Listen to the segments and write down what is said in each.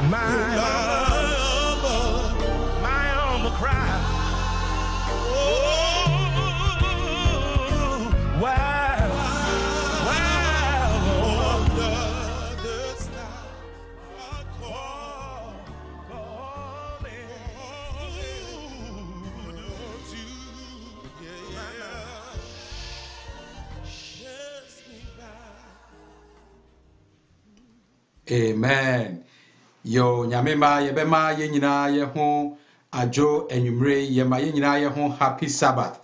my humble cry. Oh, wow, on the other side, calling, don't you, pass me by. Amen. Yo nyamema yebema ye nyina ye ho ajo enwumre ye ma ye nyina ye ho happy sabbath.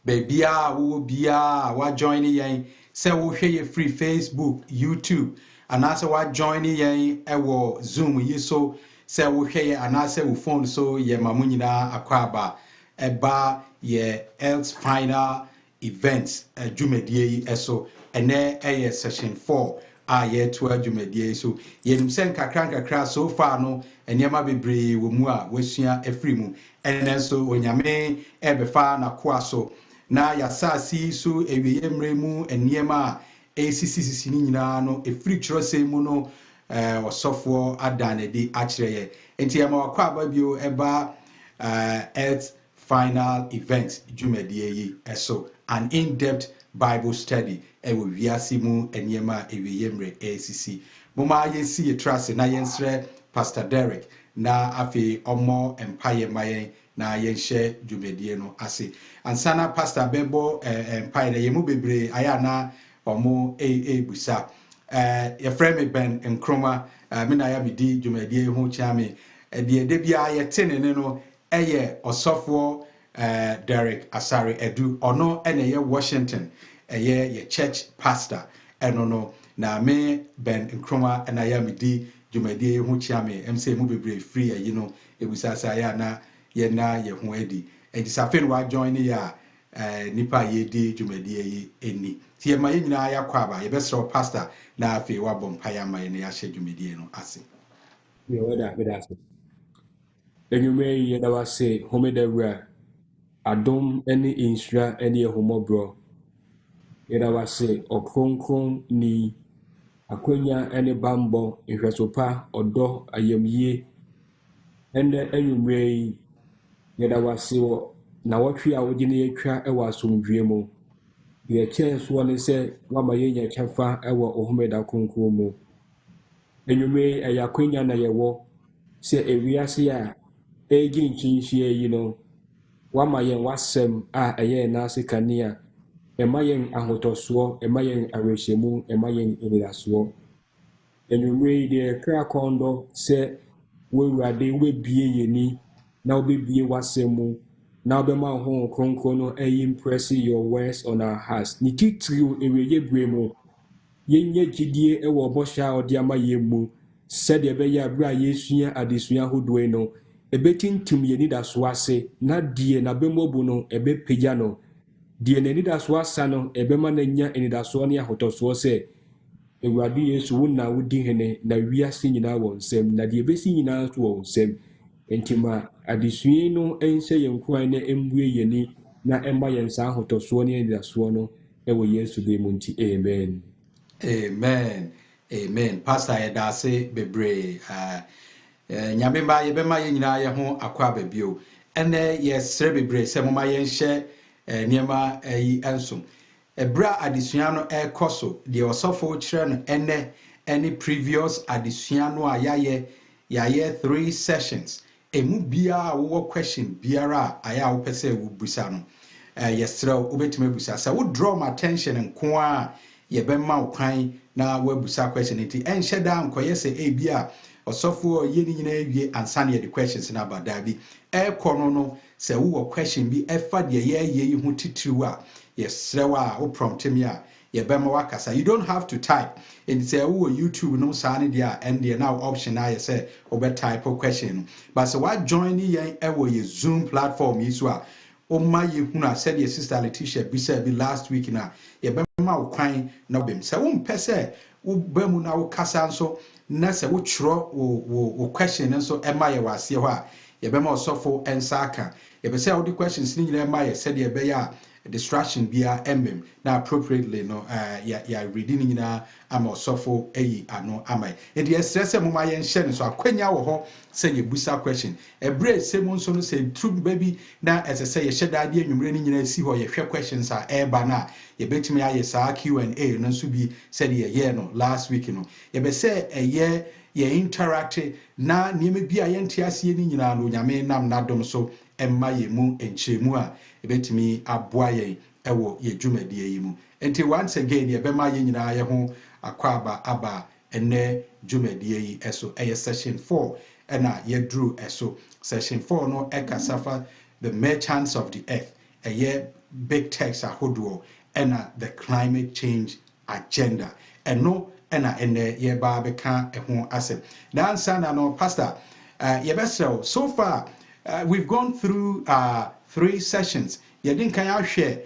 Bebia wo bia wa join yen se wo hwe ye free Facebook, YouTube anase wa join yen ewo Zoom yi so se wo hwe ye anase wo phone so ye ma munyina akwaba eba ye else final events dwumadie yi eso ene eye session 4 ye to adwumadie so yenim sen kakra so far no enema bebre wo mu a wasua afri mu ene so onyame ebefa na koa so na yasasi so ewiye mremu enema esisisi ni nyina no efri kyerose mu no osofo adanedi akyereye enti yama wakwa babio eba at final event dwumadie yi eso an in-depth Bible study ewo wiase mu enema ewiye mre esisi moma yensi yetrase na yensre Pastor Derick na afi omo empire mayen na yenhye dwumadie no ase ansana Pastor Bebo empire yemu bebre aya na omo busa ye frame Ben Nkroma me na ya bidi dwumadie ho chiame de bia ye tenene no eye osofo Derick Asare edu ono ene ye Washington ye church pastor eno no na me Ben Nkroma na ya medi dwumadie ho chiame MC mu bebre free you know ebusasa ya na ye ho edi edisafen wa join ya nipa ye di dwumadie yi eni tie ma ye nyina ya kwaba ye besro pastor na afi wa bompaya ma ye na ya hye dwumadie no ase ye wada bedase enyume ye da wase homedawura adom ene insra ene ehomobro ye da wase okronkron ni akwanya ene bambo ihwesopa odo ayamye ene enyume ye da wase wo na wotwe a wogine yetwa ewa asomdwe mu ye chenso ne se wama ye nya chafa ewa ohomeda kronkron mu enyume ayakwanya na yewo se ewiase a egi nchinhie yi no wama yen wasem a eye na sekania ema yen ahotoso ema yen arehemu ema yen enidaso enyume de kra kondo se wewurade webie yeni na obebie wasemu na obema ho kronkron no impress your words on our hearts ni titiriu eweye bremu yenye gidie ewo obosha odiama yemu sede be ya bra yesua adesua hodoe no ebetintum yenidaso ase na die na bemobu no ebepeja no die nenidaso asa no ebema na nya enidaso ne ahotoso se ewurade Yesu wona wodi hene na wiase nyina wonsem na die besi nyina so wonsem entima adesua no ense yenkwan na embue yeni na emba yensa ahotoso ne enidaso no ewo Yesu de munti amen. Amen. Pastor Edase bebre nyamemba yebema ye nyina ye ho akwa babio ene ye sre bebre se moma ye nhye niema yi enso ebra adesua no ekoso de osofo kire no ene any previous adesua no a yaye 3 sessions emu bia wo question biara aya wo pese wo busa no ye sre obetime busa sa wo draw my attention nko a yebema okwan na wabusa question enti enhye da nkoye se ebia osofo yeni nyina ewie ansane ye the questions na badabi ekono no se wo question bi efa de ye yi hu titiriu a yesrewa wo prompt me a yebema wakasa you don't have to type and say wo YouTube no sane dia and there now option na ye say obe type question but so what join yen ewo ye Zoom platform yi so a o ma ye huna said your sister Letitia bi said be last week na yebema okwan na bem se wo mpese wo bamu na wo kasa nso na se wo twro wo question nso ema ye wase ho a yebema osofo ensaka yebese wo the questions ni nyina ema ye said ye be ya distraction bia emem na appropriately no ya reading na ama osofo eyi ano ama e de stress moma ye nhye no so akwanya wo ho se ye busa question ebre se mo nso no se true baby na ese ye hyeda de anwumre ni nyina si ho ye hwe questions a eba na ye betimi aye sa Q&A no so bi se de ye no last week no ye be se eye ye interact na nieme bi a ye ntiase ni nyina no nyame nam nadom so emma ye mu enchemu a ebetimi aboa ye ewo ye dwumadie yi mu enti once again ye bema ye nyina ye ho akwaba aba ene dwumadie yi eso eye session 4 ena ye drew eso session 4 no ekasafa the merchants of the earth eye big text ahodo ena the climate change agenda eno ena ene ye ba beka eho asem na ansa na no pastor ye besel so far we've gone through 3 sessions ye din kan ahwe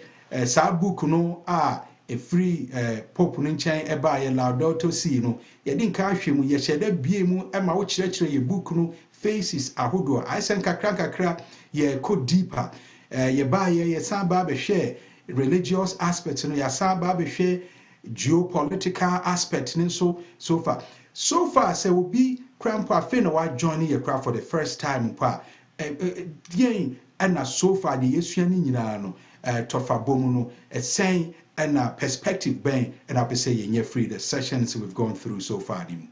sa book no a free pope no nchen eba ye Laudato Si no ye din kan ahwe mu ye hyeda bie mu ema wo kyerɛkyerɛ ye book no faces ahodo I sen kakra ye go deeper ye ba ye san ba be hwɛ religious aspects no ya san ba be hwɛ geopolitical aspect so far say will be cramp afi na wa join your crowd for the first time pa yen and so far the yesua ni nyina no tofa bomu no saying and perspective ben and I say yen free the sessions we've gone through so far dim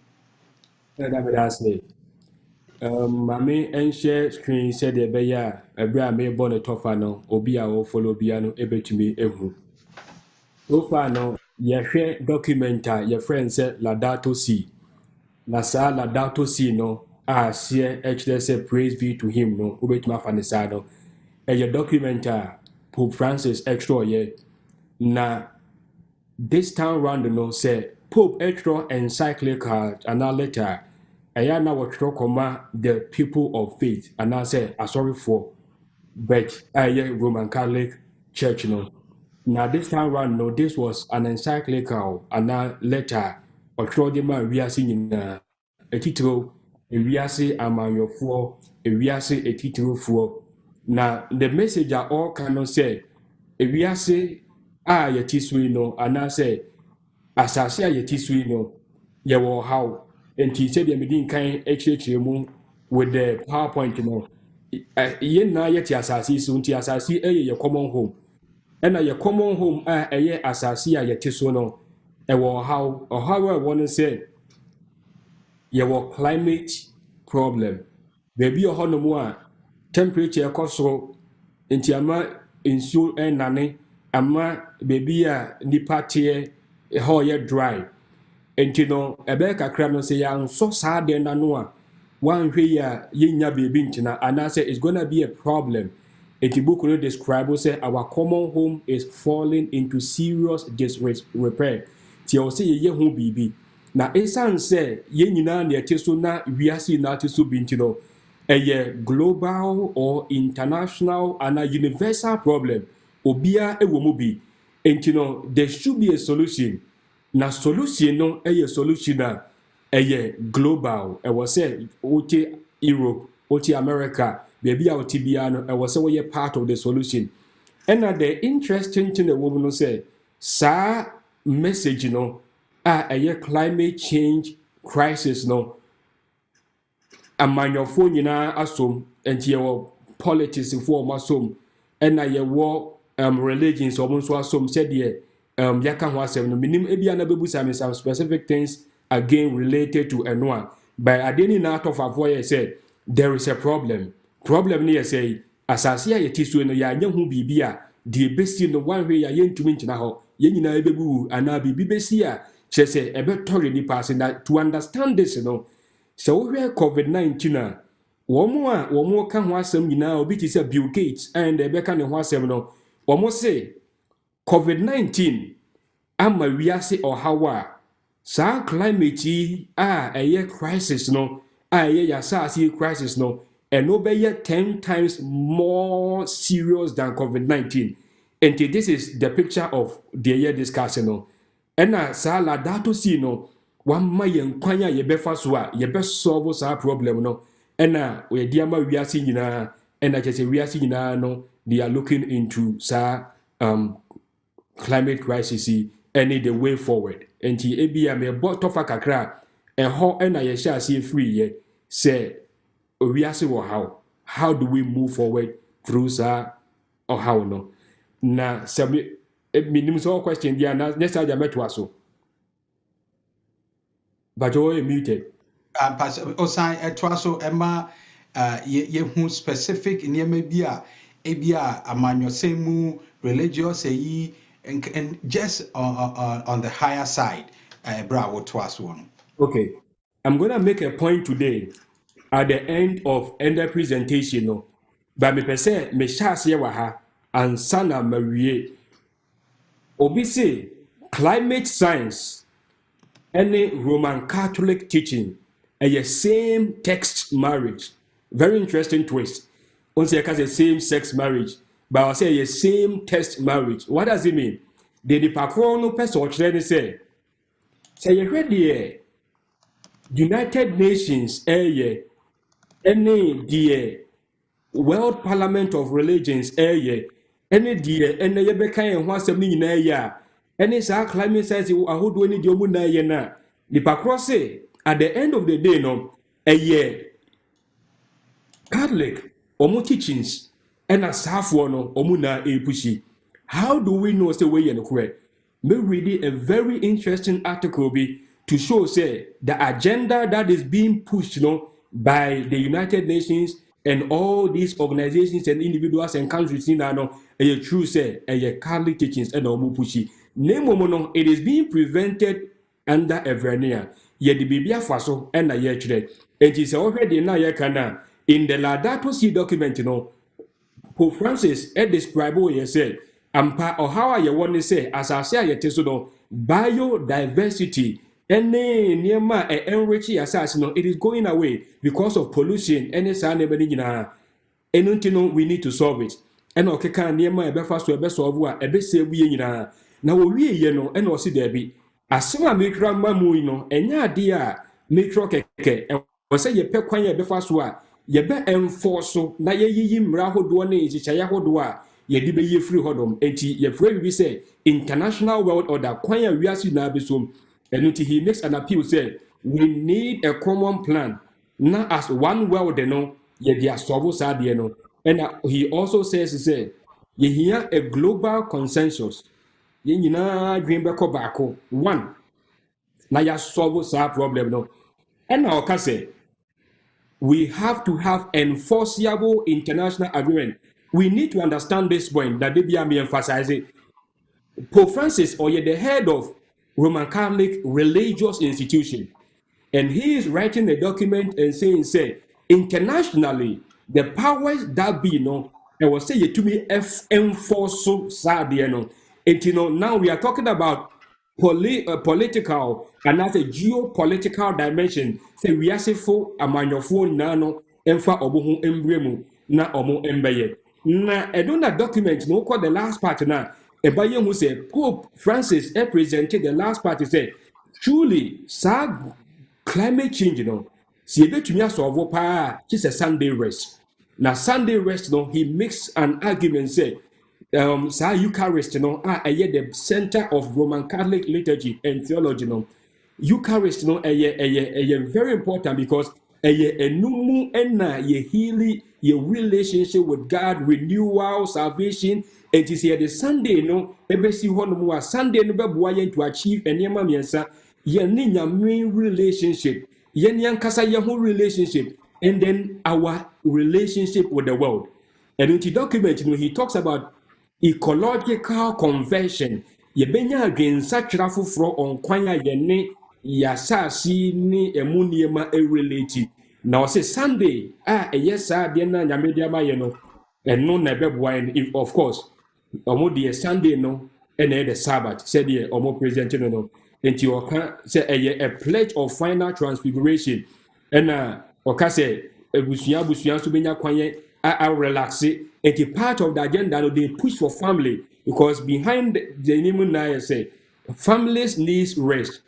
Mame and share screen said the beya a bra me bonnet tofa obi a o follow biano able to me ehu. So far no ye share documenta your friend said Laudato Si. Na sa Laudato Si no share actually say praise be to him no ubet ma fanisa no e your documenta Pope Francis extra ye na this time round no say Pope extra encyclical and a letter I na what koma the people of faith and I say sorry for but Roman Catholic Church no. Now this time round no this was an encyclical and a letter or Trodima Riasi in a title a Riasi Amanyofuo a Riasi a title for now the message are all cannot say a Riasi yetisui no and I say asase a yetisui no ye wo how and he said the meeting kind HHM with the PowerPoint no yen na yet asase so nti asase ye common home and a common home a asase a yet so no e wo how or how I want to say ye wo climate problem baby o hono mu a temperature so nti ama insu nane ama baby a nipa tie ho ye dry enti no ebe kakra no say ya nso saa de na no a one hwe ya yenya baby ntina and I say it's going to be a problem. Enti book no describe say our common home is falling into serious disrepair. Ti o say ye hu bibi. Na esan say ye nyina na ete so na wiase na ate so bi ntino eye global or international and a universal problem obia ewo mu bi. Enti no there should be a solution. Na solution no solution a global e was say ote Europe ote America baby a ote bia no e was say part of the solution and the interesting thing the woman no say sa message no climate change crisis no amanyofo nyina asom enti ye politics for masom and ye religions almost asom said ye yaka ho asem no minim ebia na bebusa me some specific things again related to enwa by adeni na out of avoid say there is a problem ni say asase ya yetisu no ya nya hu bibia de besi no one way ya yentumi ntina ho ye nyina ebebu ana bibi besi a chese ebetori ni pass that to understand this no so we COVID-19 a womo ka ho asem nyina obi ti say Bill Gates and ebeka ne ho asem no womo say COVID-19 ama wiase ohawa sa climate crisis no yasasi crisis no and obey 10 times more serious than COVID-19 and this is the picture of the year discussion no and sa Laudato Si no one mayen kwanya ye befa so a ye be solve sa problem no and we diama wiase nyina and I just wiase nyina no they are looking into sa climate crisis any the way forward. And he ebi me bought tofa kakra and how and I shall see free ye say we ask how do we move forward through sa or how no na sabi minimum so question dia na next time meto so but you muted. Osan ɛtoa so ɛma yɛhu specific nneɛma bi a ebi a amanyɔsɛm mu religious and just on the higher side bra wotoa so no. Okay, I'm gonna make a point today at the end of the presentation no but me pese me hyase wa ha ansa na mawie obi say climate science any Roman Catholic teaching a same text marriage. Very interesting twist. On say the same sex marriage, but I say a same text marriage. What does it mean? The pakro no person or say you read the United Nations any the World Parliament of Religions any the any yebeka en ho asem ni nyina ya any sa climate science ahodo ni de omu na ye na the pakro say at the end of the day no Catholic omu teachings and a safo no omu na epushi. How do we know say we no correct? Me read a very interesting article be to show say the agenda that is being pushed by the United Nations and all these organizations and individuals and countries in no a true say a Catholic teachings and omu pushi. Name no it is being prevented under a vernier. Ye the bibia faso and a year chile. And it is already na ye kana in the Laudato Si document Pope Francis describe what he said ampa or how you want to say as I say no biodiversity any niema enrich assassin it is going away because of pollution any sign anything we need to solve it and okay can niema ebefa so ebe solve a ebe save ye nyina na wo wie ye no and o si there be asema mekra mamu no enya ade a metro keke o say ye pe kwan ye befa so a ye be enforce na ye yiyi mra hodo na echichaya hodo a ye di be ye free hodom enti ye free we say international world order kwan ya wiase na be so enuti he makes an appeal say we need a common plan na as one world no ye dia solve sa de no and he also says say ye hear a global consensus ye nyina dream be ko baako one na ya solve sa problem no and now ka say we have to have enforceable international agreement. We need to understand this point that they be emphasizing. Pope Francis, or the head of Roman Catholic religious institution, and he is writing a document and saying, say, internationally, the powers that be, I will say it to me, enforce so sad, and now we are talking about political and as a geopolitical dimension. Say we are for amanyofo nano emfa obohu embremu na omo embeye. Na edona document no call the last part na ebaye who say Pope Francis presented the last part say truly climate change si ebetumi asolve pa just a Sunday rest. Na Sunday rest he makes an argument say Eucharist the center of Roman Catholic liturgy and theology Eucharist very important because enumu enna ye healing your relationship with God, renewal, salvation. And is here the Sunday ebesi hono Sunday no be to achieve enema miensa ye ni nyame relationship ye ni ankasa ye ho relationship and then our relationship with the world. And in the document he talks about ecological conversion ye benya adwensa twera foforo on kwanya ye ne yasasi ni emu niema relate na o say Sunday yes de na nyame de ma ye no eno na beboa if of course omo de Sunday no and the Sabbath said the omo present no enti o kan say a pledge of final transfiguration and oka say ebusuan so benya kwanye I relax it. It's a part of the agenda. They push for family because behind the name say families need rest.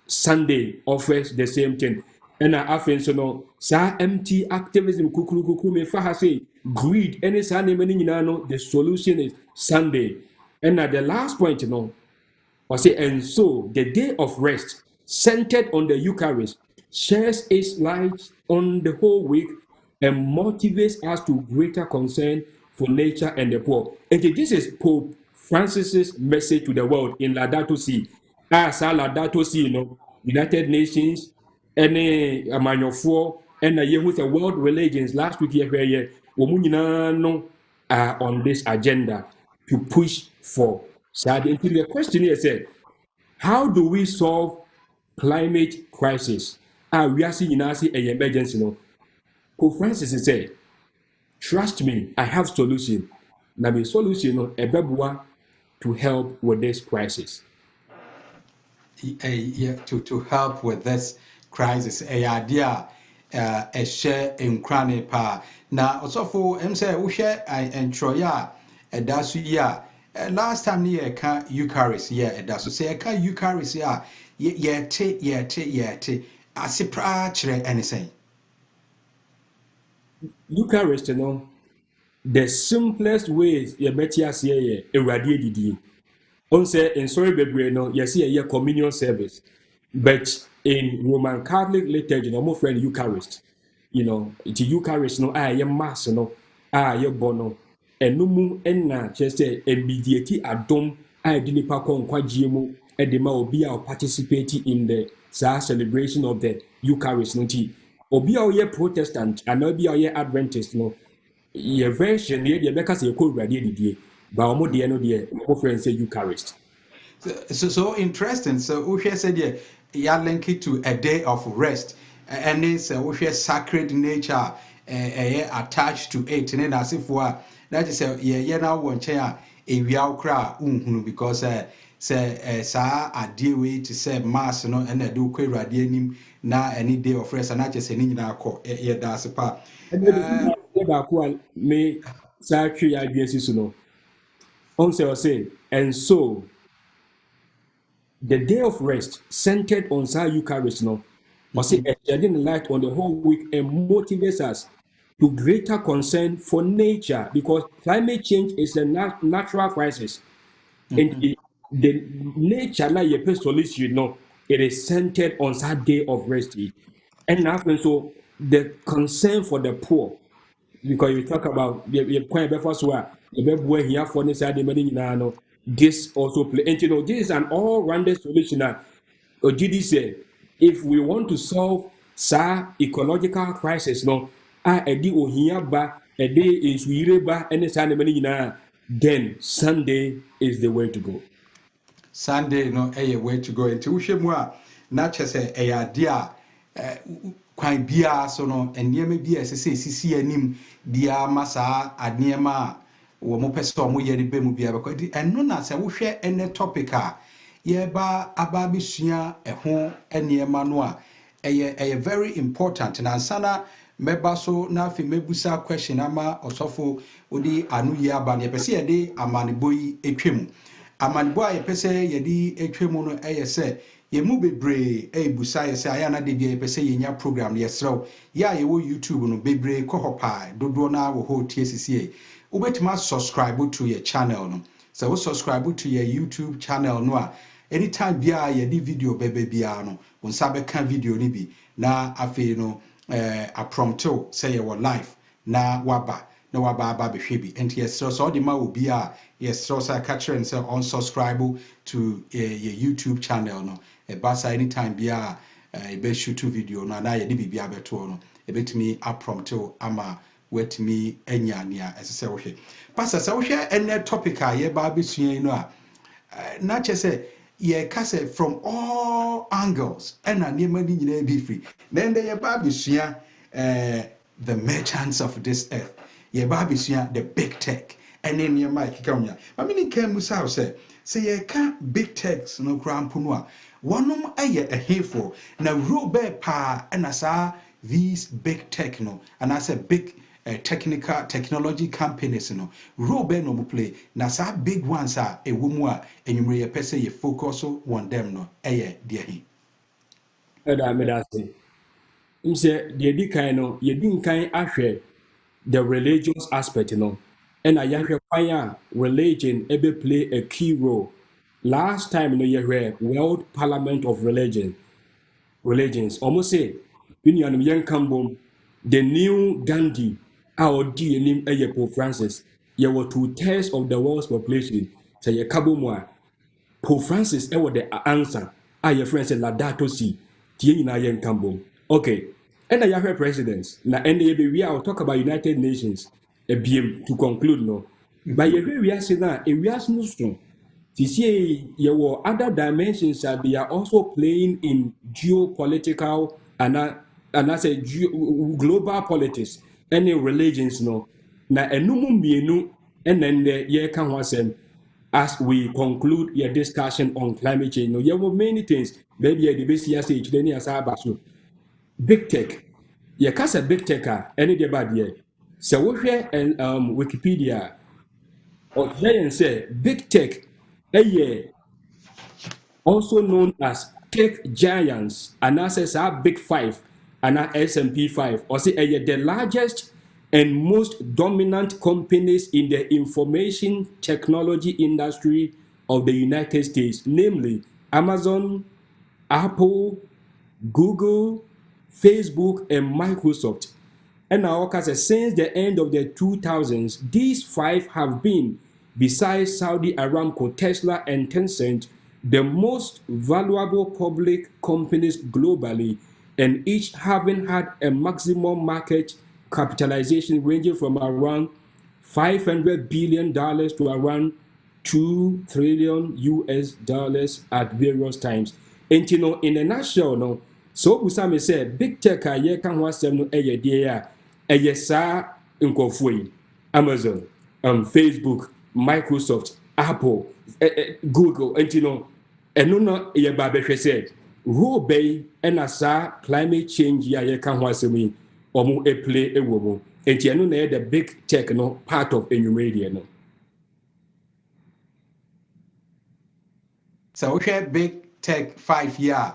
Sunday offers the same thing. And I think so empty activism kuku me fa say greed any Sunday the solution is Sunday. And at the last point, I say, and so the day of rest, centered on the Eucharist, shares its light on the whole week and motivates us to greater concern for nature and the poor. And this is Pope Francis's message to the world in Laudato Si. As Laudato Si, United Nations, any amanyɔfoɔ ɛna yɛhu sɛ world religions last week yɛhwɛ wɔn nyinaa no are on this agenda to push for saa de nti the question is how do we solve climate crisis wiase nyinaa sɛ ɛyɛ emergency no Pope Francis said trust me I have solution na me solution no ɛbɛboa to help with this crisis. To help with this crisis. A idea a share in cranny pa. Now, also for him say, we share and Troya, a dasu ya. Last time near can Eucharist, yeah, a dasu say, I can Eucharist, yeah, te. I say, pra anything. Eucharist, the simplest ways you better say irradiate the on say in sorry baby you see a communion service but in Roman Catholic liturgy more friend Eucharist it's Eucharist mass bono and no mu na just say immediate adom di nipa ko nkwagye mu de ma obi a participate in the celebration of the Eucharist no ti obi a ye Protestant and obi a ye Adventist your version you because you could radiate the but omo de no de omo friend say Eucharist. So interesting. So Ushe said, yeah, link it to a day of rest, and it's Ushe sacred nature attached to it. And then as if that is now one chair a real crowd because say sa deal way to say mass and I do quite radiating now any day of rest and I just saying now call that's a part. Me sacred ideas on say and so the day of rest centered on Sa Eucharist say shedding light on the whole week and motivates us to greater concern for nature because climate change is a natural crisis. And the nature na your solution it is centered on that day of rest. And now so the concern for the poor because you talk about the point before so the here for the this also play and this is an all-rounded solution or did he say if we want to solve ecological crisis edi ohia ba edi insuire ba any then Sunday is the way to go. Sunday a way to go into Ushemwa, not just a idea. Kwan bia so no enniema bia sese sisi anim bia masa adniema wo mo pese o mo yeri be mu bia because eno na se wo hwe ene topic a ye ba aba bisua eho enniema no a eye very important na sana meba so na afi mebusa question ama osofo odi anu ye aba na pese ye de amanebo yi etwem amanebo a ye pese ye di etwem no eye se ye mu bebre busa ye se aya na de bia pese ye nya program ye srew ya ye wo YouTube no bebre ko hopa dodo na wo ho tie sisi ubetima subscribe to your channel no so wo subscribe to your YouTube channel no a anytime bia ye di video bebe bia no won sa be kan video ni bi na afi no a prompto say your life na waba aba behwe bi enti yes so the ma obi a yes so catch and say unsubscribe to your YouTube channel no e basa anytime bia e be shoot video no na ye di bibia beto no e betimi a prompto ama wetimi anya nia ese wo hwe pastor say wo hwe ene topic a ye ba besua no a na che say ye kase from all angles and niema ni nyina be free then the ye ba besua the merchants of this earth ye ba besua the big tech and then ye mic kamya I mean can musa say ye ka big techs no krampo no a wonom aye ehefo na robe pa na sa these big tech no and I said big technology companies no role be no play na sa big ones a ewo mu a enyumre ye pese ye focus on them no eye de hi me that say say the di kan no ye di nkan ahwe the religious aspect And I yahweh religion ever play a key role. Last time no yahweh World Parliament of Religions almost say Binianum Yan Kambom, the new Gandhi, our dear name Pope Francis. You were 2/3 of the world's population. Say a kabumwa. Pope Francis the answer. Your friend said Ladato si. Tina Yan Kambom. Okay. And I have presidents. Now, and we will talk about United Nations. A BM to conclude no. But we are saying that we are no strong. See, there were other dimensions that they are also playing in geopolitical and I say global politics. Any religions no. Na enumu mienu and then the year can was as we conclude your discussion on climate change. No, there were many things. Maybe the best year stage then as so big tech. You can say big tech any day bad year. So we share and Wikipedia or say big tech a year also known as tech giants, and as our big five, and our S&P 5, or say the largest and most dominant companies in the information technology industry of the United States, namely Amazon, Apple, Google, Facebook, and Microsoft. And now, since the end of the 2000s, these five have been, besides Saudi Aramco, Tesla, and Tencent, the most valuable public companies globally, and each having had a maximum market capitalization ranging from around $500 billion to around $2 trillion US dollars at various times. And you know, in a nutshell, no, so Usame said, big tech a year can was no a yesa in Amazon, Facebook, Microsoft, Apple, Google, and you know, and no, ye babe said, who bay and asa climate change ya ye can was me or mo a play a woman. And you know, the big tech no part of a media no. So we share big tech 5 year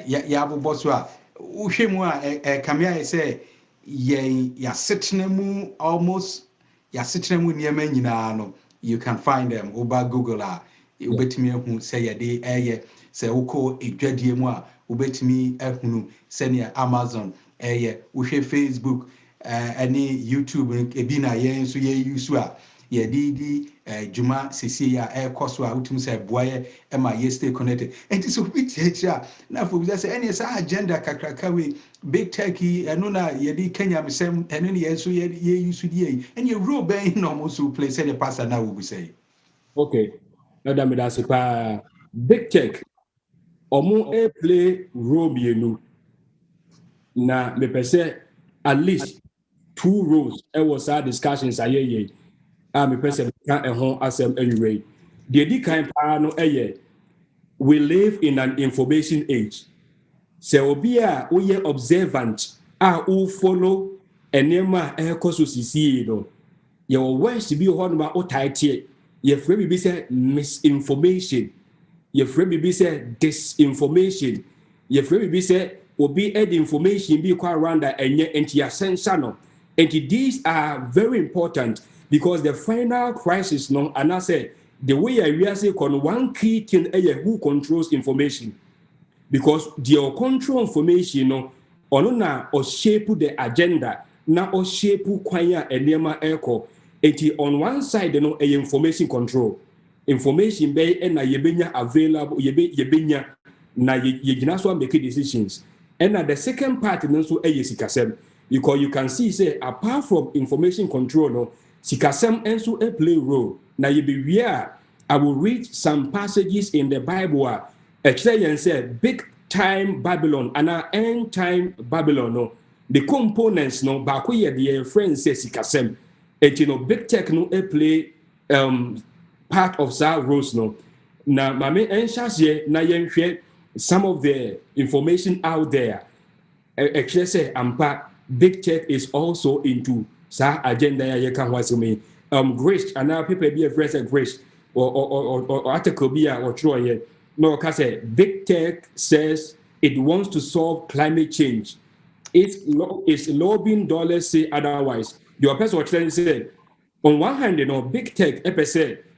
ya abobɔ so a wohwɛ mu a kamea say ya setena mu almost ya setena mu nneɛma nyinaa no you can find them over Google a wobɛtumi ahu sɛ yɛde ɛyɛ sɛ wokɔ edwadie mu a wobɛtumi ahunu sɛnea Amazon ɛyɛ wohwɛ Facebook ɛne YouTube ebi na yɛn nso use a yɛde di dwuma sisi a ɛkɔ so a wotum sɛ boa yɛ ɛma yɛ stay connected and so bi tiakyiri a na for bi sɛ ɛne saa agenda kakraka we big tech ɛno na yɛde Kenya mesɛm ɛno ne yɛn so yɛ use di yi and yɛ role bɛn na ɔmo so play sɛ the pastor na wo bi sɛ Okay, madam Dasipa, big tech ɔmo play role mienu na mepɛ sɛ at least 2 roles was our discussions ayɛyɛ a mepɛ sɛ meka ɛho asɛm anyway. Deɛ di kan paa no we live in an information age. Sɛ obi a woyɛ observant a follow nneɛma a ɛkɔ so sisie no yɛwɔ words bi wɔ hɔ nom a wotae teɛ yɛfrɛ biribi sɛ misinformation, yɛfrɛ biribi sɛ disinformation, yɛfrɛ biribi sɛ obi add information bi kɔ around a ɛnyɛ nti yɛasɛnsa no. And these are very important because the final crisis no and I say the way I say one key thing who controls information, because the control information no ono na or shape the agenda na or shape kwanya enema eko. Enti on one side no information control, information be na yebenya available yebenya na yegyina so make decisions. And the second part no so sikasem, because you can see say apart from information control no sikasem also play role. Na yebi where I will read some passages in the Bible and say big time Babylon and end time Babylon no the components no back where the friends say sikasem and you know big tech no play part of that roles no na mame enhye na yenhwe some of the information out there actually say ampa big tech is also into sa agenda ya can wasome grace and now people be a friend say grace or article be or try no can say big tech says it wants to solve climate change. It's lobbying dollars say otherwise. Your person was saying On one hand, big tech,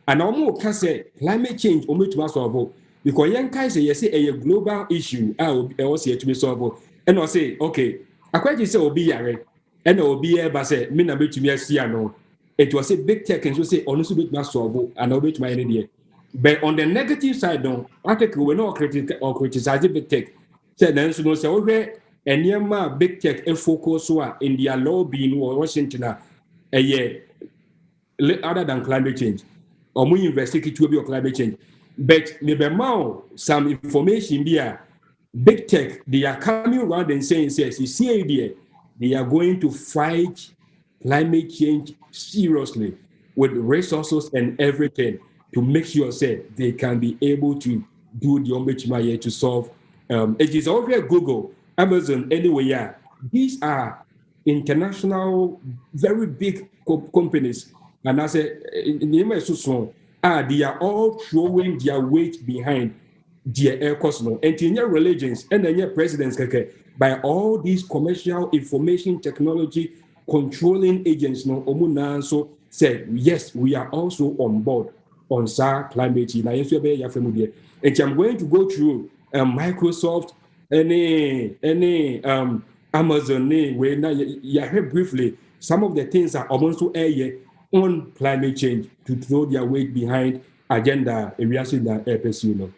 and almost can say climate change only to solve because young guys say yes, a global issue. I was here to be solved, and I say okay. I quite say obi yare, and obi eba say me na bet me see no. It was a big tech and so say honestly bit na solve and I bet my idea. But on the negative side, no, article we not criticize big tech. Say then so no say okay, and big tech and focus in their lobby in Washington. A year other than climate change or we investigate to be climate change. But the some information here, big tech, they are coming around and saying, says, you see, they are going to fight climate change seriously with resources and everything to make sure say they can be able to do the omechima to solve. It is already Google, Amazon, anyway. Yeah, these are international, very big companies. And I say, they are all throwing their weight behind their air cost. And in your religions and then your presidents, by all these commercial information technology controlling agents, so say, yes, we are also on board on climate change. And I'm going to go through Microsoft, any Amazon, where now you heard briefly some of the things are almost on climate change to throw their weight behind agenda areas in the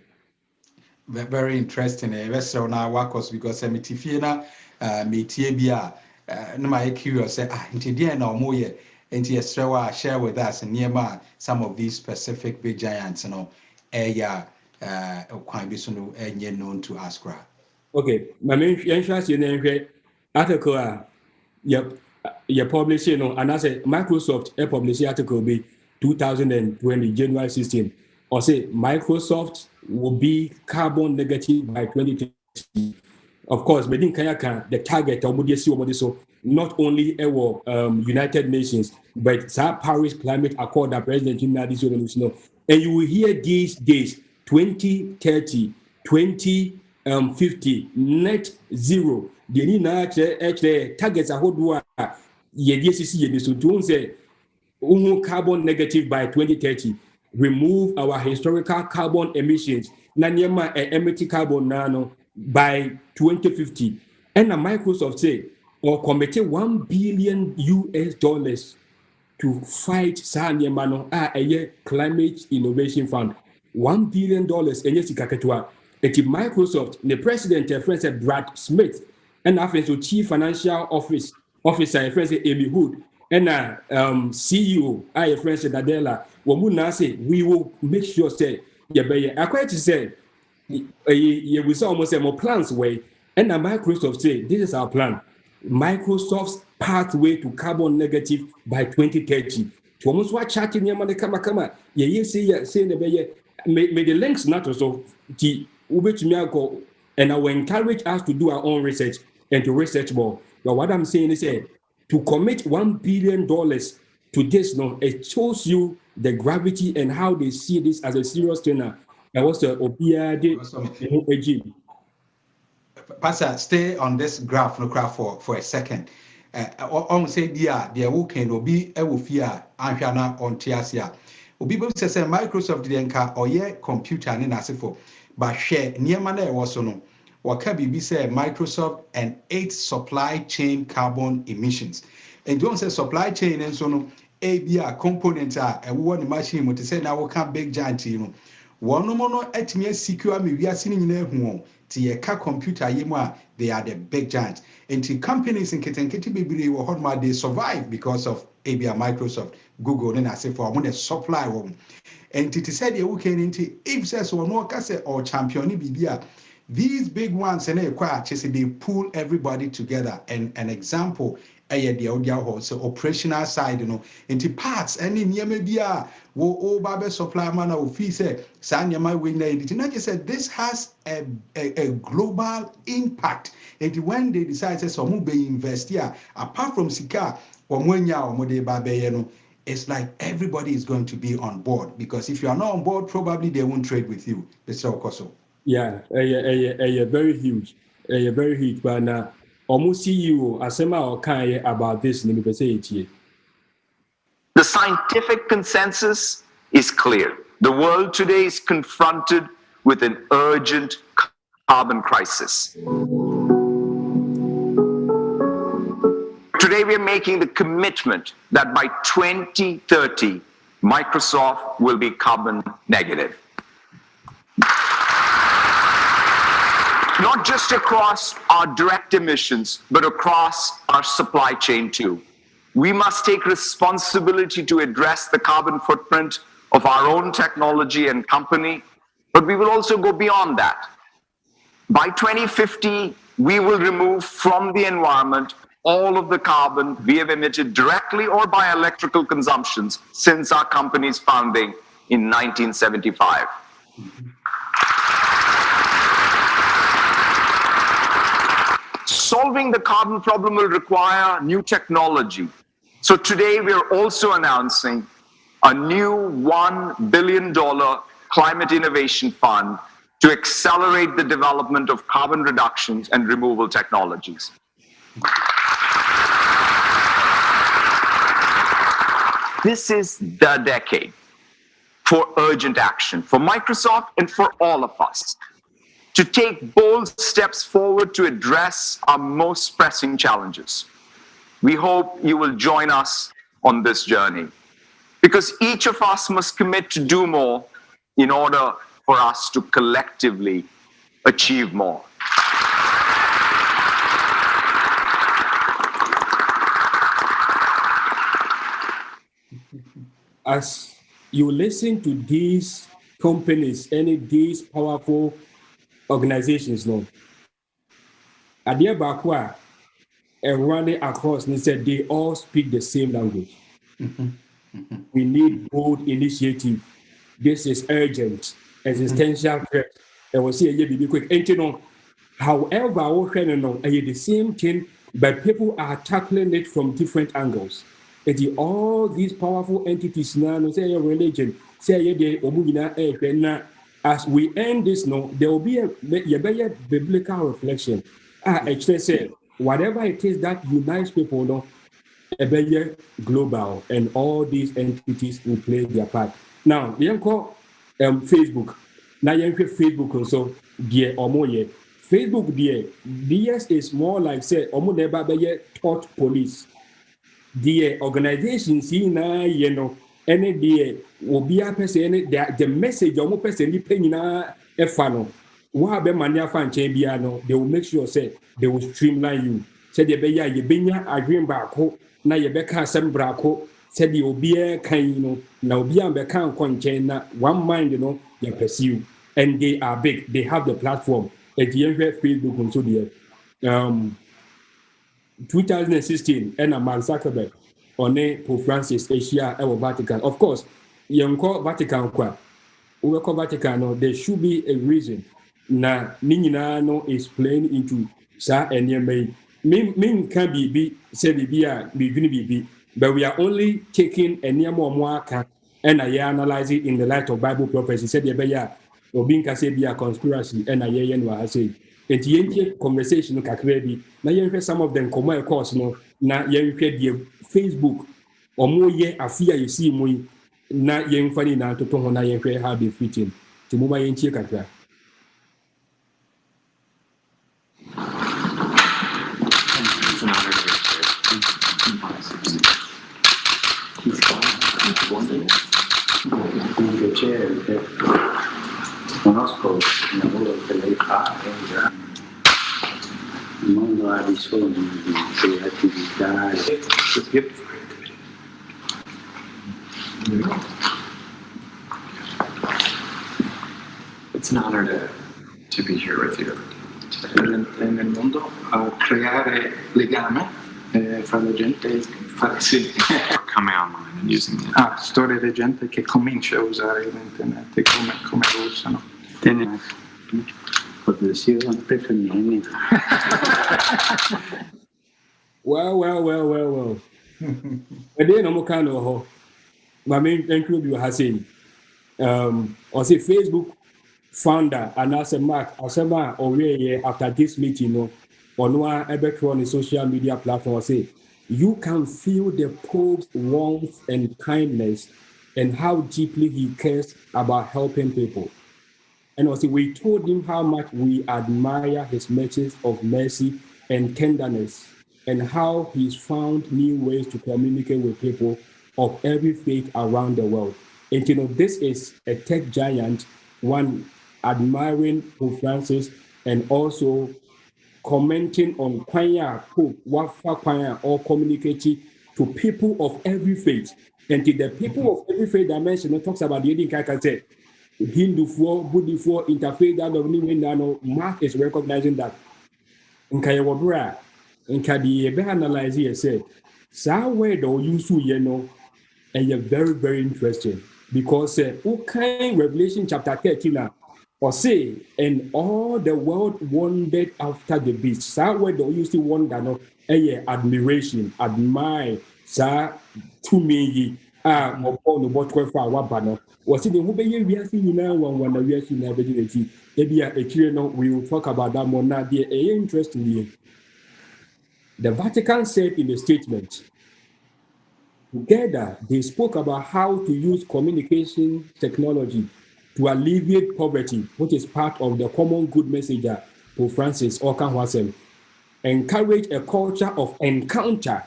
Very interesting. Investor on our workers because mitifina mitibia no my curious say into the na omo ye into yesterday share with us near some of these specific big giants area kwan bi so no known to us. Okay, my main interest in article you publish and I say Microsoft publish article be 2020 January 16 or say Microsoft will be carbon negative by 2030. Of course, but the target so not only United Nations, but Paris Climate Accord that President United States, and you will hear these days 2030, 2050 net zero. The need targets are what so don't say carbon negative by 2030. Remove our historical carbon emissions. Nanyama emit carbon nano by 2050. And Microsoft say or commit $1 billion to fight Sanyamano a climate innovation fund. $1 billion and yes, it's Microsoft, the president, friend Brad Smith, and after so chief financial officer, friend Amy Hood, and CEO, I friend Adela, when say we will make sure say, I quite to say, we saw almost more plans way, and Microsoft say this is our plan. Microsoft's pathway to carbon negative by 2030. To almost watch chatting near money kama. Say may the links not also the Ube and I will encourage us to do our own research and to research more. But what I'm saying is to commit $1 billion to this, it shows you the gravity and how they see this as a serious thing. I was the regime. Pastor, stay on this graph for a second. On say dia weekend will be a wufia anhwana on tiasia. Obi be say Microsoft the nka oye computer ne nasefo but share niema na e so no waka bibi say Microsoft and 8 supply chain carbon emissions. And don't say supply chain and so no a component a wo ne machine mo to say na wo ka big giant no one no etime secure me wiase ni nyina hu ti ye ka computer yemu a they are the big giants. And companies in Kitenkiti Bibiri or Hotma they survive because of ABA Microsoft, Google, and I say for when they supply one. And it is said you can into if says or no case or champion Bibia. These big ones and they pull everybody together. And an example the audio so operational side into parts any near maybe wo babe supply man of fee say sanya my way na just said this has a global impact. And when they decide say some be invest here apart from sika or mwenya babe it's like everybody is going to be on board because if you are not on board probably they won't trade with you. Yeah, very huge. Very huge. But now, almost CEO, Asema or Kanye about this, let me say it here. The scientific consensus is clear. The world today is confronted with an urgent carbon crisis. Today, we're making the commitment that by 2030, Microsoft will be carbon negative. Not just across our direct emissions, but across our supply chain too. We must take responsibility to address the carbon footprint of our own technology and company, but we will also go beyond that. By 2050, we will remove from the environment all of the carbon we have emitted directly or by electrical consumptions since our company's founding in 1975. Solving the carbon problem will require new technology. So today we are also announcing a new $1 billion climate innovation fund to accelerate the development of carbon reductions and removal technologies. This is the decade for urgent action for Microsoft and for all of us to take bold steps forward to address our most pressing challenges. We hope you will join us on this journey, because each of us must commit to do more in order for us to collectively achieve more. As you listen to these companies and these powerful organizations, no, adeɛ baako a running across, and said they all speak the same language. We need bold initiative. This is urgent, existential threat. I will say a be quick. And you know, however, the same thing, but people are tackling it from different angles. And all these powerful entities now say a religion, say the as we end this, no, there will be a biblical reflection. Actually say whatever it is that unites people, no, a better global, and all these entities will play their part. Now, we call Facebook. Now, you Facebook also, dear or more. Facebook, dear, DS is more like say, almost never be taught police. The organization, see now, you know, any day will be a person, the message almost person depending on a funnel. What be mania fan champion, they will make sure say they will streamline you. Say the be ya a green back ho, na ye beka some brako, said the obia kind, you know, now be on the count contain one mind, you know, you pursue. And they are big, they have the platform. At the end of Facebook and so there. 2016, and a Mark Zuckerberg on Pope Francis Asia or Vatican. Of course, you call Vatican qua. We call Vatican, there should be a reason. Na Ninina no is playing into Sa and Yemay. Min can be said be, but we are only taking a near more and I analyze it in the light of Bible prophecy. Said Yabaya or being a conspiracy and I was saying. And the conversation kakrebi na yen some of them come across no na yen hwɛ Facebook or more ye afia you see mo na yen fani na toto ho na yen hwɛ how they fitting to mo ma yen tie kakra. Conosco il lavoro che lei fa il mondo ha bisogno di creatività. It's an honor to be here with you. Nel mondo a creare legame fra la gente e fare sì. Coming online and using it. Storie di gente che comincia a usare internet e come lo usano. Well. But then I'm kind of my main include you has saying or say Facebook founder and as a Mark or after this meeting or no ever on the social media platform say you can feel the Pope's warmth and kindness and how deeply he cares about helping people. And also, we told him how much we admire his message of mercy and tenderness and how he's found new ways to communicate with people of every faith around the world. And this is a tech giant, one admiring Pope Francis and also commenting on kwanya Pope, wafa kwanya or communicating to people of every faith. And to the people of every faith dimension, it talks about the Edin Kaka Hindu for Buddhist for interfaith that of New Mark is recognizing that in Kayawabra, in Kadi analyze here say, Sa word or use and you're very, very interesting because okay, Revelation chapter 13 or say, and all the world wondered after the beast. Sa word or use wonder no admiration, admire, sa to me upon the bottom for our banner. Was it the Hubay we are seeing now one we are seeing ability? Maybe a clear no, we will talk about that more now. Dear, interestingly, the Vatican said in a statement, together they spoke about how to use communication technology to alleviate poverty, which is part of the common good messenger, Pope Francis Okanwasem, encourage a culture of encounter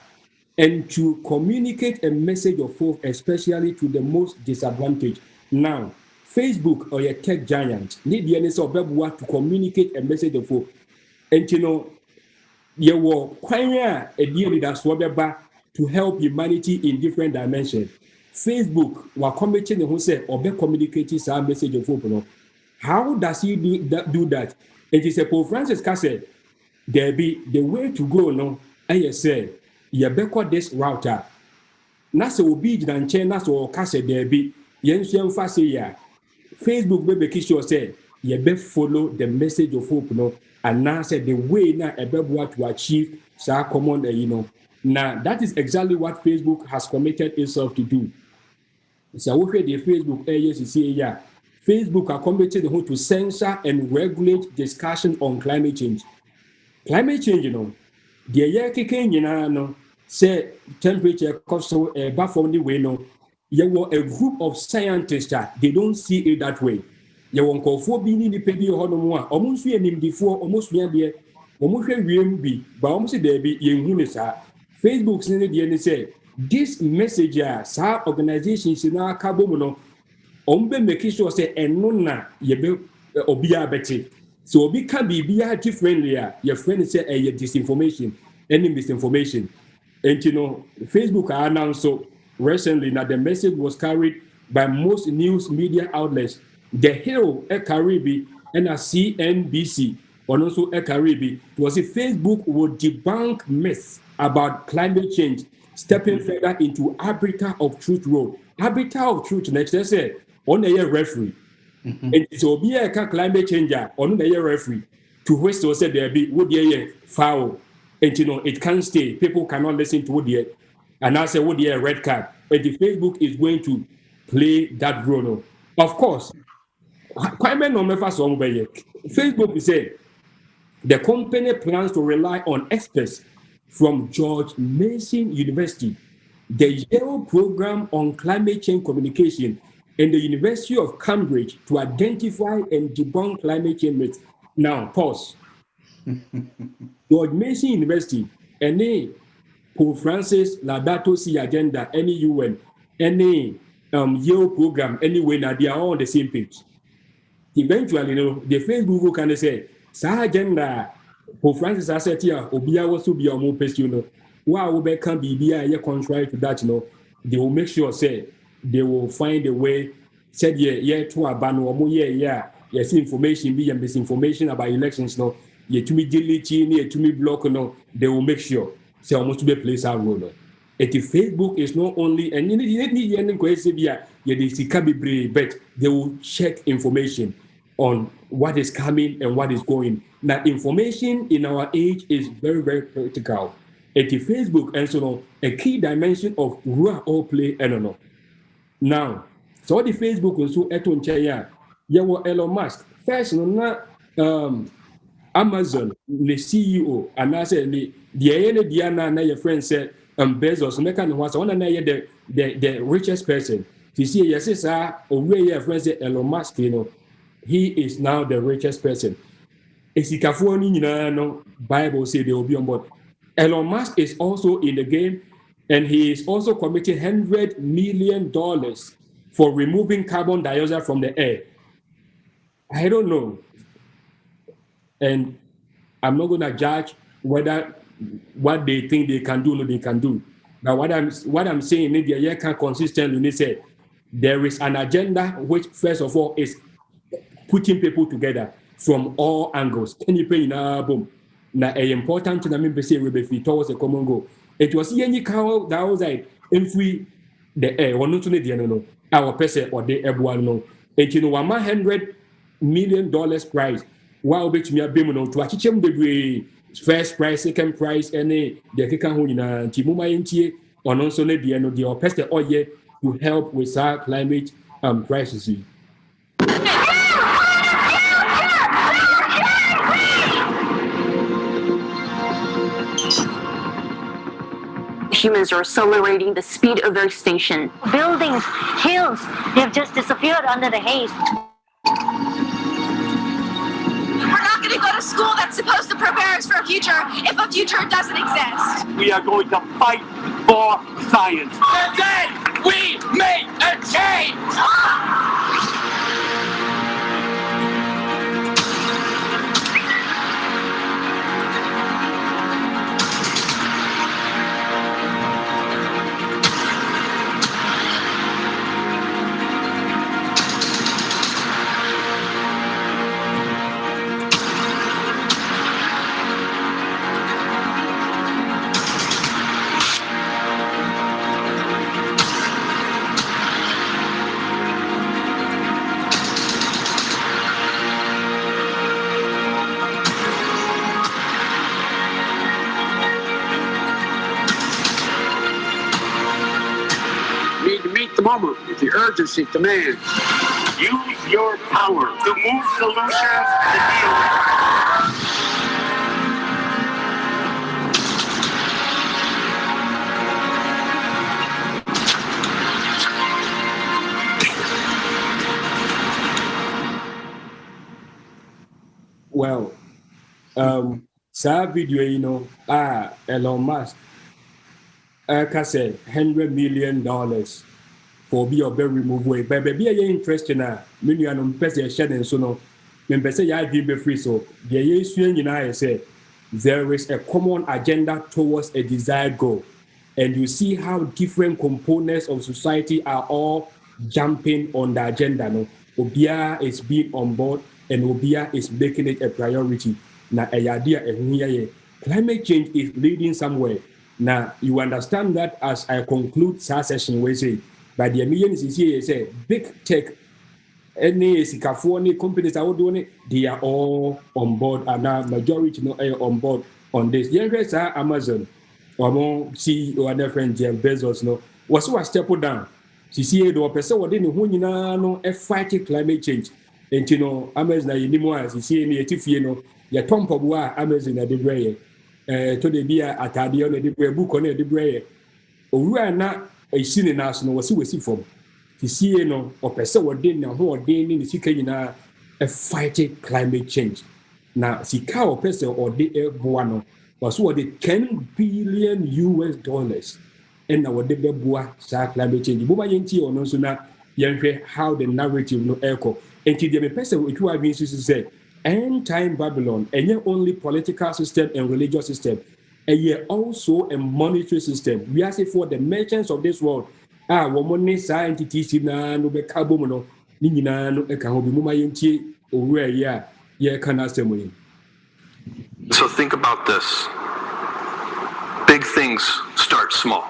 and to communicate a message of hope, especially to the most disadvantaged. Now, Facebook or a tech giant need the NSO to communicate a message of hope. And you will quite a deal that's to help humanity in different dimensions. Facebook was committing who said or be communicating some message of hope. How does he do that? It is a Pope Francis said, there be the way to go, no, and you say, you better this router. Nasa obi nche nasa o kase there be yensu say ya Facebook be make sure say you be follow the message of hope no and now say the way na ebeboa to achieve sa common now that is exactly what Facebook has committed itself to do. So we the Facebook yes see ya Facebook are committed to censor and regulate discussion on climate change. Climate change, the year kicking, say temperature cost so from the way, you were a group of scientists that they don't see it that way. You won't call for being in the pedi or no more, almost him before, almost near there, almost be, but almost there be in Facebook send the end say, this message, sa organizations in our carbono, making sure say, and nona, ye be obia betty. So we can be differently. Your friend say disinformation, any misinformation. And Facebook announced so recently that the message was carried by most news media outlets. The Hill at Caribbean and a CNBC, and also at Caribbean, was if Facebook would debunk myths about climate change, stepping further into arbiter of truth role. Arbiter of truth, next they say, on a referee. And so be a climate changer on the referee to which to say there be would ye foul. And it can't stay. People cannot listen to Woody. And I say would ye red card. But the Facebook is going to play that role. Of course, Facebook is saying the company plans to rely on experts from George Mason University, the Yale program on climate change communication, and the University of Cambridge to identify and debunk climate change myths. Now, pause. George Mason University, any Pope Francis Laudato Si agenda, any UN, any Yale program, anyway, now they are all on the same page. Eventually, the Facebook can say, "Sa agenda, Pope Francis has said here, Obia was to be a more person, wow, can be contrary to that, they will make sure, say, they will find a way, said, to a ban or more, yes, information, be and misinformation about elections, to me delete, to me block, they will make sure, say, almost to be place our role. If Facebook is not only, and you need any question, but they will check information on what is coming and what is going. Now, information in our age is very, very critical. At Facebook, and so on, a key dimension of role or play, and now, so the Facebook also eton chaya, yawo Elon Musk. First, Amazon, the CEO, and I said, the Diana, your friend said, Bezos make an was one the richest person. You see, yes, sir, your friend say Elon Musk, he is now the richest person. Esikafuo ni nyinaa no Bible say they will be on board. Elon Musk is also in the game, and he is also committing $100 million for removing carbon dioxide from the air. I don't know, and I'm not going to judge whether what they think they can do, no, they can do. But what I'm saying, maybe a year can consistently say there is an agenda which, first of all, is putting people together from all angles. Can you pay in a boom? Now, a important thing I mean, say we be towards a common goal. It was any cow that was like if we the air or not to the no our person or the everyone no. And you know, $100 million prize. Wow, bet me a bim to achieve the first prize, second prize, any the kikan who in a timuma intie or also the end of the oppressed or yet to help with our climate crisis. Humans are accelerating the speed of their extinction. Buildings, hills, they've just disappeared under the haze. We're not going to go to school that's supposed to prepare us for a future if a future doesn't exist. We are going to fight for science. And then we make a change! With the urgency demand. Use your power to move solutions to deal Well, sa video, Elon Musk, I said $100 million for be or very remove way. But be a interest in a million on person shedding so no. Member say I be free so the issue say there is a common agenda towards a desired goal. And you see how different components of society are all jumping on the agenda. No, Obia is being on board and Obia is making it a priority. Now, a idea climate change is leading somewhere. Now, you understand that as I conclude this session, we say, by the millions is here, say, big tech, any California companies are doing it, they are all on board, and now majority are on board on this. The others are Amazon, or more CEO and their friend Jeff Bezos, no, was so a step down. She see the person who didn't know a fighting climate change. And you know, Amazon, you know, as you see in the Tifino, your Tom Pabua, Amazon at the Bray, to the beer at Tadion, the Bray book on the Bray. We are not a senior national, was we see from. To see no or person who didn't who are doing in the Sikana a fighting climate change. Now, Sika or person or the Buano was what the $10 billion US, and our Debua climate change. Buba Yenti or no sooner, how the narrative no echo. And to the person which you have been to say, end time Babylon, and yet only political system and religious system, and yet also a monetary system. We are saying for the merchants of this world. Woman scientists no be carbono, Nina no economy, Muma Yenti, or where ya can ask them. So think about this. Big things start small.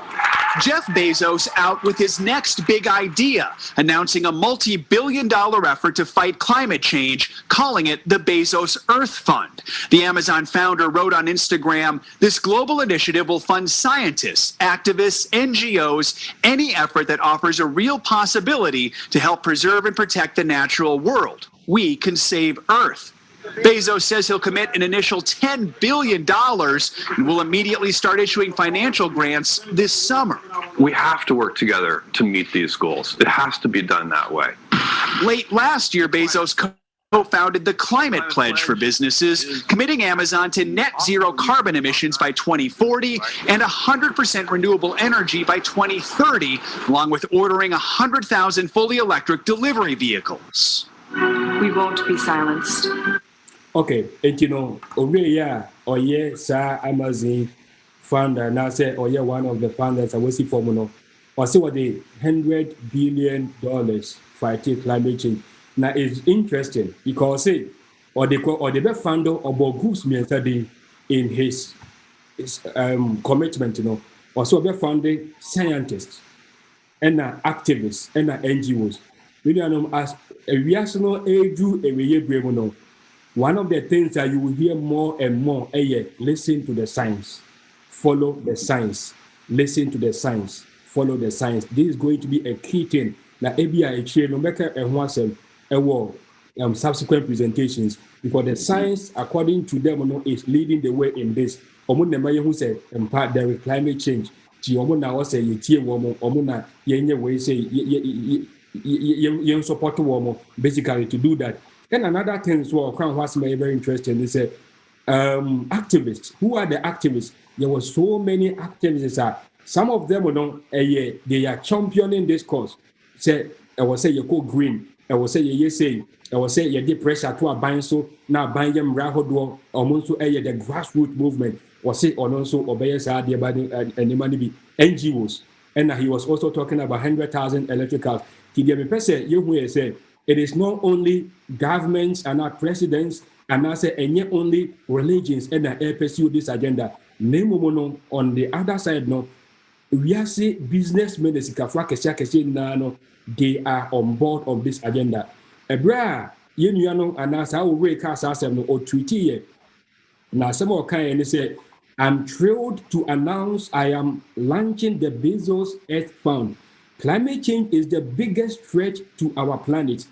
Jeff Bezos out with his next big idea, announcing a multi-billion-dollar effort to fight climate change, calling it the Bezos Earth Fund. The Amazon founder wrote on Instagram, "This global initiative will fund scientists, activists, NGOs, any effort that offers a real possibility to help preserve and protect the natural world. We can save Earth." Bezos says he'll commit an initial $10 billion and will immediately start issuing financial grants this summer. We have to work together to meet these goals. It has to be done that way. Late last year, Bezos co-founded the Climate Pledge for businesses, committing Amazon to net zero carbon emissions by 2040 and 100% renewable energy by 2030, along with ordering 100,000 fully electric delivery vehicles. We won't be silenced. Okay, and or Amazon founder, now say, one of the founders, I will see for or see what the $100 billion fighting climate change. Now it's interesting because the best founder of groups in his commitment, also be founded scientists and activists and NGOs. We know as a reactional age, one of the things that you will hear more and more, listen to the science, follow the science, listen to the science, follow the science. This is going to be a key thing. Now, ABI, no matter subsequent presentations, because the science, according to them, is leading the way in this. Who said, there is climate change. Support basically to do that. And another thing as well, was very interesting. They said, activists. Who are the activists? There were so many activists. Some of them, they are championing this cause. Say, I will say you go green. I will say you say. I will say you get pressure to a bind so now bind them rahodo almost the grassroots movement. Was it or also obey and money be NGOs. And he was also talking about 100,000 electric cars. Say it is not only governments and our presidents and I say and yet only religions and that pursue this agenda. On the other side, we are say businessmen they are on board of this agenda. Ebra, and as I will wake us or tweet now some more kind say, I'm thrilled to announce I am launching the Bezos Earth Fund. Climate change is the biggest threat to our planet.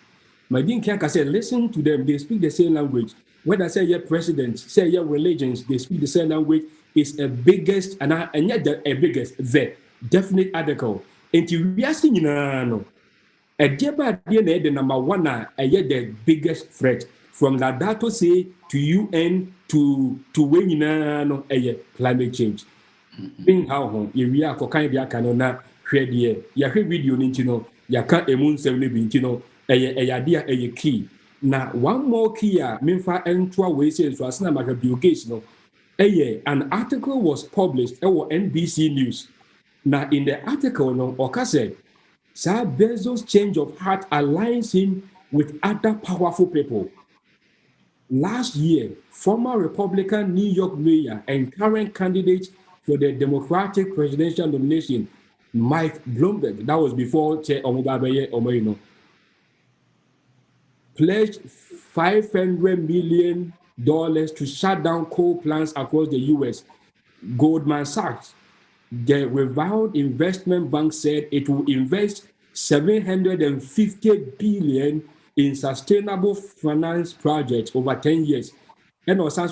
My dear Kaka said, listen to them, they speak the same language. When I say your presidents, say your religions, they speak the same language, is a biggest, and yet the biggest, the definite article. And we are seeing a the number one, the biggest threat from Ladato say to UN to win climate change. Being how home, we are for kind of cannot create the video nintino, Yaka emun 70 a idea a key. Now, one more key, Minfa and 2 ways so as not like a Bill Gates. An article was published on NBC News. Now, in the article, Oka said, Sir Bezos' change of heart aligns him with other powerful people. Last year, former Republican New York mayor and current candidate for the Democratic presidential nomination, Mike Bloomberg, that was before Che Omobabaye Omoino, pledged $500 million to shut down coal plants across the U.S. Goldman Sachs, the reviled investment bank, said it will invest $750 billion in sustainable finance projects over 10 years. And also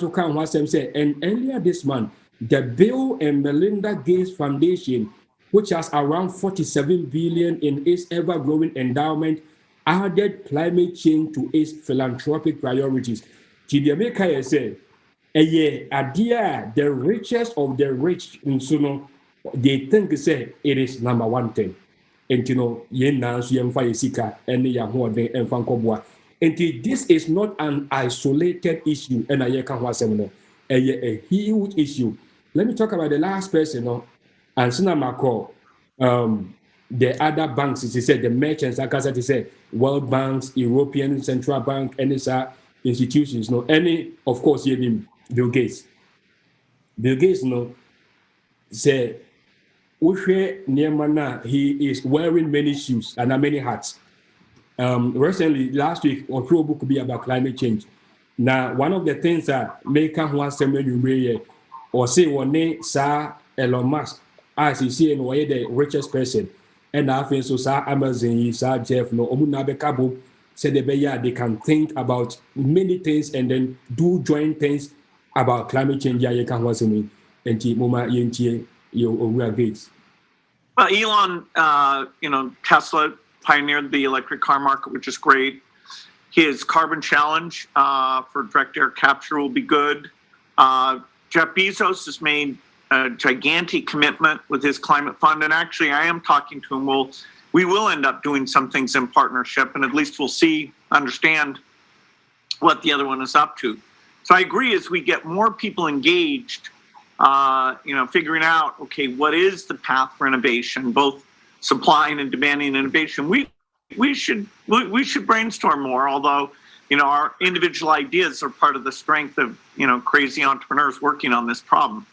said, and earlier this month, the Bill and Melinda Gates Foundation, which has around $47 billion in its ever-growing endowment, added climate change to its philanthropic priorities. Tidiameka said, the richest of the rich in Suno, they think say it is number one thing. And this is not an isolated issue, and a huge issue. Let me talk about the last person, and Sinamako, the other banks, he said, the merchants, like I said, he said, World Banks, European Central Bank, NSA institutions, any, of course, Bill Gates. Bill Gates, say, he is wearing many shoes and many hats. Recently, last week, our book could be about climate change. Now, one of the things that make us want to or say one name, Sir Elon Musk, as you see, the richest person, and I think so, Sir Amazon, Sir Jeff, no, Omunabekabo, said they can think about many things and then do joint things about climate change. Yeah, you can watch me and Moma Yentie, you Gates. Well, Elon, Tesla pioneered the electric car market, which is great. His carbon challenge for direct air capture will be good. Jeff Bezos has made a gigantic commitment with his climate fund, and actually I am talking to him. We will end up doing some things in partnership, and at least we'll understand what the other one is up to. So I agree, as we get more people engaged, figuring out, okay, what is the path for innovation, both supplying and demanding innovation. We should brainstorm more, although, our individual ideas are part of the strength of, crazy entrepreneurs working on this problem.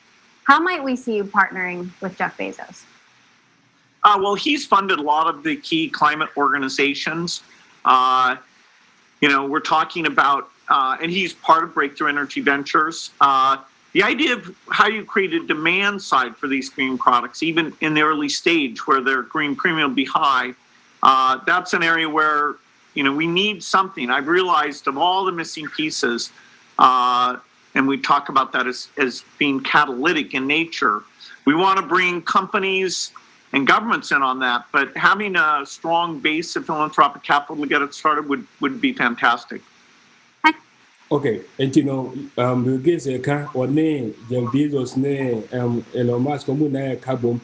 How might we see you partnering with Jeff Bezos? Well, he's funded a lot of the key climate organizations. We're talking about, and he's part of Breakthrough Energy Ventures. The idea of how you create a demand side for these green products, even in the early stage where their green premium will be high, that's an area where, we need something. I've realized of all the missing pieces, and we talk about that as being catalytic in nature. We want to bring companies and governments in on that, but having a strong base of philanthropic capital to get it started would be fantastic. Okay, and Bill Gates or name Jeff Bezos Elon Musk na carbon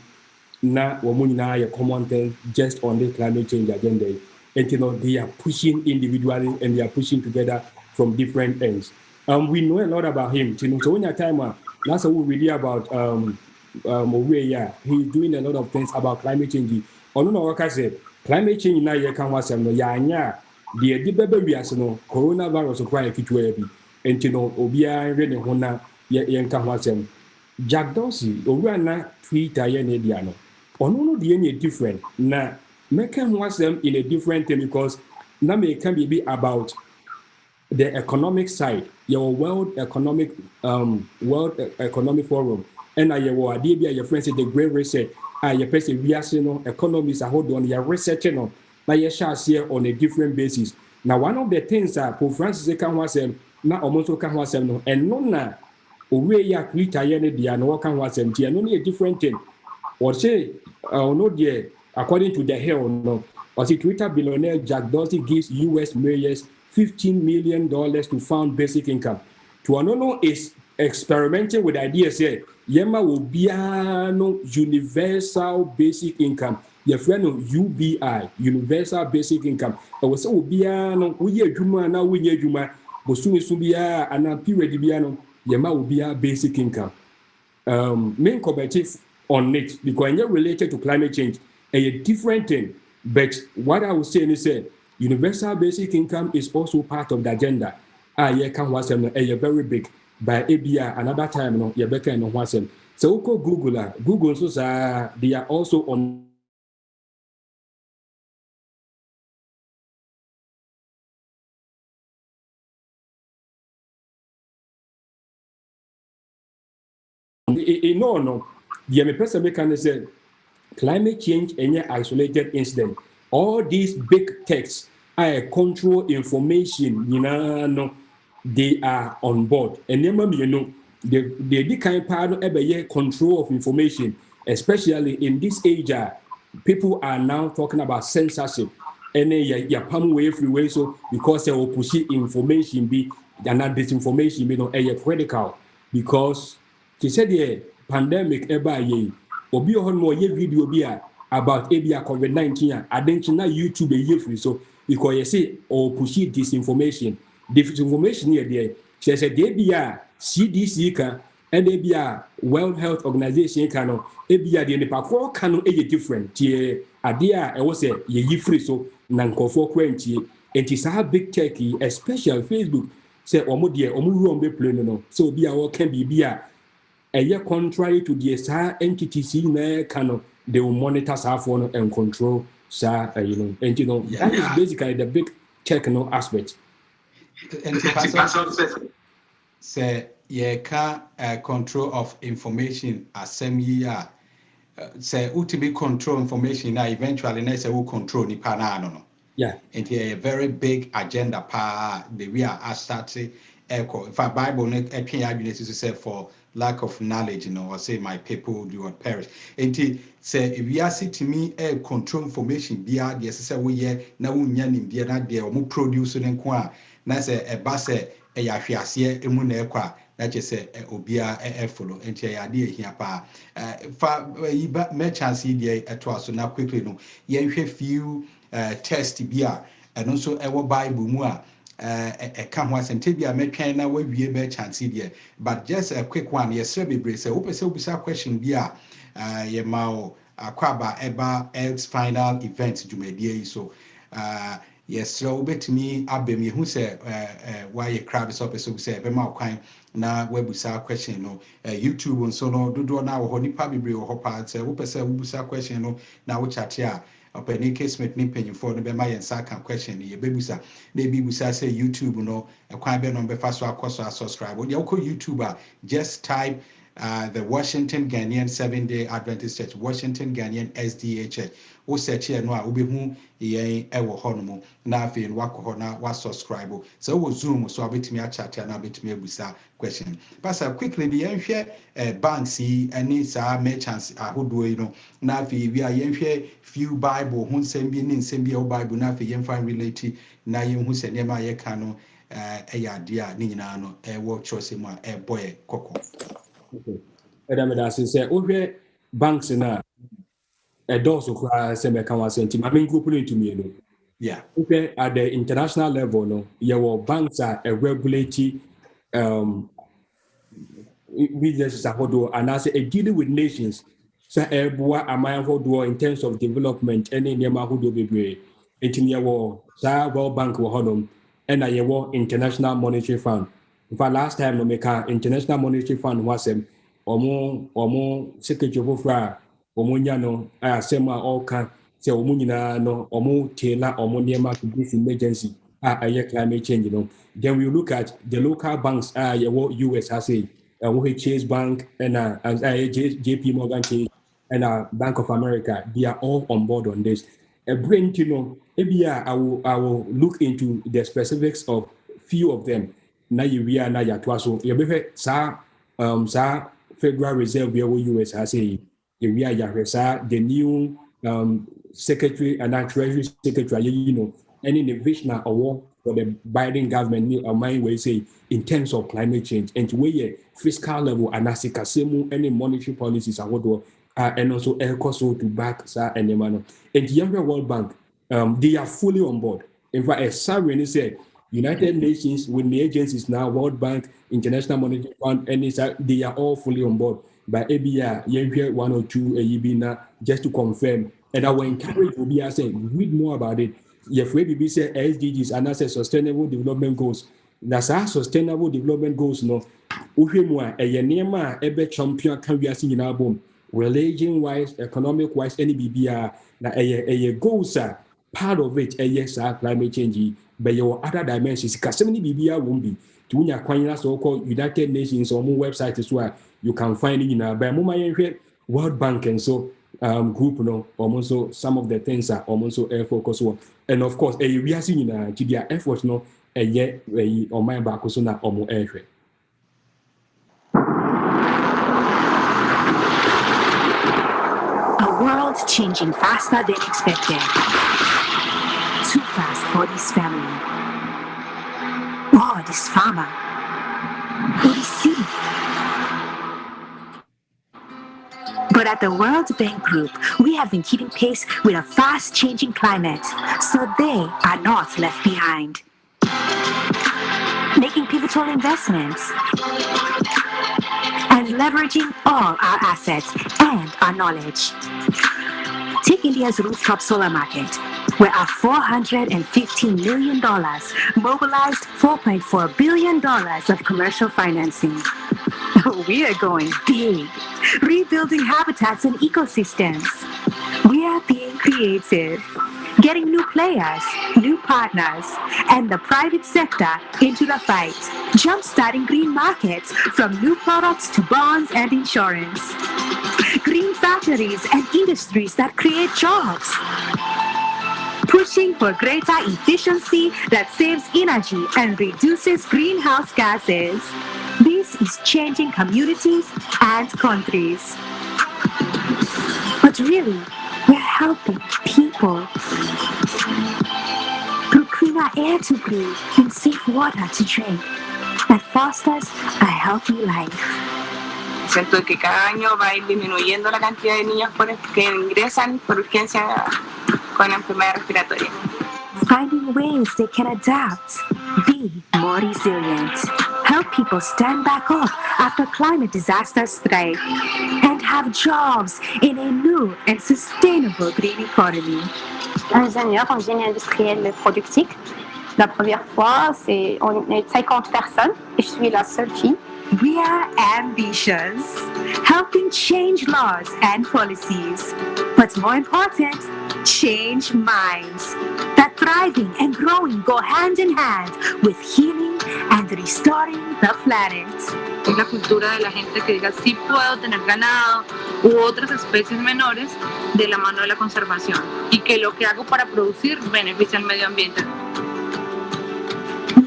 na na common thing just on this climate change agenda. And they are pushing individually and they are pushing together from different ends. We know a lot about him. So when your time that's what we read about he's doing a lot of things about climate change. Like I said, climate change now you can watch the baby no coronavirus require kitwe and obia ready hona ye can watch them. Jack Dorsey over na Twitter ye media no. No the different na make can watch them in a different thing because now may can be about the economic side, your World Economic Forum, and your idea, your friends, the Great Reset, your person, we are economists are hold on your researching on, now you shall see on a different basis. Now, one of the things that Pope Francis can watch them, now almost can watch them, and no, na, away ya create a unit, the no can watch them, and only a different thing. Or say, no, dear, according to the hell, no, or see, Twitter billionaire Jack Dorsey gives US mayors $15 million to fund basic income. To anono is experimenting with ideas here. Yema will be no universal basic income. Your friend no UBI, universal basic income. I was so be no we juma na we juma. Bosumi subia and period biano. Yema will be basic income. Main competitive on it because you're related to climate change. A different thing. But what I was saying is universal basic income is also part of the agenda. You can watch them a very big by ABI another time no you better no watch them. So Google so they are also on no the person can say climate change any isolated incident. All these big techs control information, they are on board. And they kind part of control of information, especially in this age. People are now talking about censorship. And you palm way freeway so because they will push information be and not disinformation critical because they said the pandemic obi on more video be about COVID-19 I didn't know YouTube a free so because you say or push disinformation here there says a CDC can and a World Health Organization can the nipa can different tie idea I was say ye free so nanko for quenty and it's a big techy especially Facebook say omo dear omo be play no so be our can be contrary to the entities they will monitor phone and control and that is basically the big techno aspect. Say control of information say ultimate control information now eventually say who control ni panano no. Yeah. And here a very big agenda the we are starting echo. In fact, Bible say for lack of knowledge, or say my people do not perish. And say if we are sitting me control information, be yes, say we now we be not there or produce na say a bass a yahwiase emu na ekwa na che say obia follow enti ya de ehia pa fa me chance dey eto so na quickly no yenhwe few test bia eno so ewo bible mu a ka ho asente bia metwan na wawie be chance dey but just a quick one yesre bebre say wo pese obisa question bia ye mao akwaba eba else final event dwumadie so yes, so betumi abem ye hu say why ye crowd so person say be ma kwan na webusa question no YouTube and so no dodo na wo nipa bebre wo pa say wo pese webusa question no na wo chat a opani case make ni panyimfo no be ma yen sa kan question ye bebusa na bi busa say YouTube no kwan be no be fa so akoso subscribe wo ye ko YouTube just type the Washington-Ghanaian 7-day Adventist Church, Washington-Ghanaian SDA Church. O search here no a wobɛhu yɛn ɛwɔ hɔ nom na afei no wakɔ hɔ na wasubscribe. So wo Zoom so abɛtumi achat na abɛtumi abusa question. Pastor quickly the yɛnhwɛ banks yi ɛne saa merchants ahodoɔ yi no na afei wi a yɛnhwɛ few Bible ho nsɛm bi ne nsɛm bi a Bible na afei yɛmfa relate na yɛnhu sɛ nneɛma a yɛka no ɛyɛ adeɛ a ne nyinaa no ɛwɔ kyerɛsɛ mu a ɛbɔ yɛ kɔkɔ. Okay. That's say over banks na doors okra say me kan wasenti ma me group into me. Yeah. Okay, at the international level no, your banks are regulate businesses ahodo and as a dealing with nations. So eboa amanfodo in terms of development any nneema ahodo bebre. Entimi yawo sa World Bank wo hodom and yawo International Monetary Fund. In fact, last time no make International Monetary Fund wasem omo secretary ofra omo nya no asema all kan say omo nyina no omo tela omo nneema to this emergency climate change then we look at the local banks US has a Chase Bank and JP Morgan Chase and Bank of America. They are all on board on this. Maybe I will look into the specifics of few of them. Na yiwia na yatwa so yebehwe sa Federal Reserve US has a yiwia yahwe the new secretary and treasury secretary any innovation award for the Biden government mind we say in terms of climate change and where fiscal level and any monetary policies award and also so to back and the and younger World Bank they are fully on board. In fact, as Sarah said, United Nations with the agencies now, World Bank, International Monetary Fund, they are all fully on board. By ABR, you one or two just to confirm. And I will encourage you to say, read more about it. If we say SDGs and as sustainable development goals, that's our sustainable development goals. No, Uhemwa, a Yanema, Ebe champion can be seen in our boom, religion wise, economic wise, any BBR, a goals are part of it, yes, climate change. But your other dimensions, because so many BBR won't be. To your so-called United Nations or more website as well, you can find it in a World Bank and so group, almost some of the things are almost air focus one. And of course, we are seeing their efforts, a year on my back also now almost air. A world changing faster than expected. Too fast for this family. Or this farmer. Or this city. But at the World Bank Group, we have been keeping pace with a fast-changing climate, so they are not left behind. Making pivotal investments and leveraging all our assets and our knowledge. Take India's rooftop solar market, where our $415 million mobilized $4.4 billion of commercial financing. We are going big, rebuilding habitats and ecosystems. We are being creative, getting new players, new partners, and the private sector into the fight, jump-starting green markets from new products to bonds and insurance. Green factories and industries that create jobs. pushing for greater efficiency that saves energy and reduces greenhouse gases. This is changing communities and countries. But really, we're helping people through cleaner air to breathe and safe water to drink that fosters a healthy life. Siento que cada año va a ir disminuyendo la cantidad de niños que ingresan por urgencia con enfermedad respiratoria. Finding ways they can adapt, be more resilient, help people stand back up after climate disasters strike, and have jobs in a new and sustainable green economy. Ingénieur en génie industriel productique. La première fois, on est 50 personnes et je suis la seule fille. We are ambitious, helping change laws and policies, but more important, change minds. That thriving and growing go hand in hand with healing and restoring the planet. Es la cultura de la gente que diga sí puedo tener ganado u otras especies menores de la mano de la conservación y que lo que hago para producir beneficia al medio ambiente.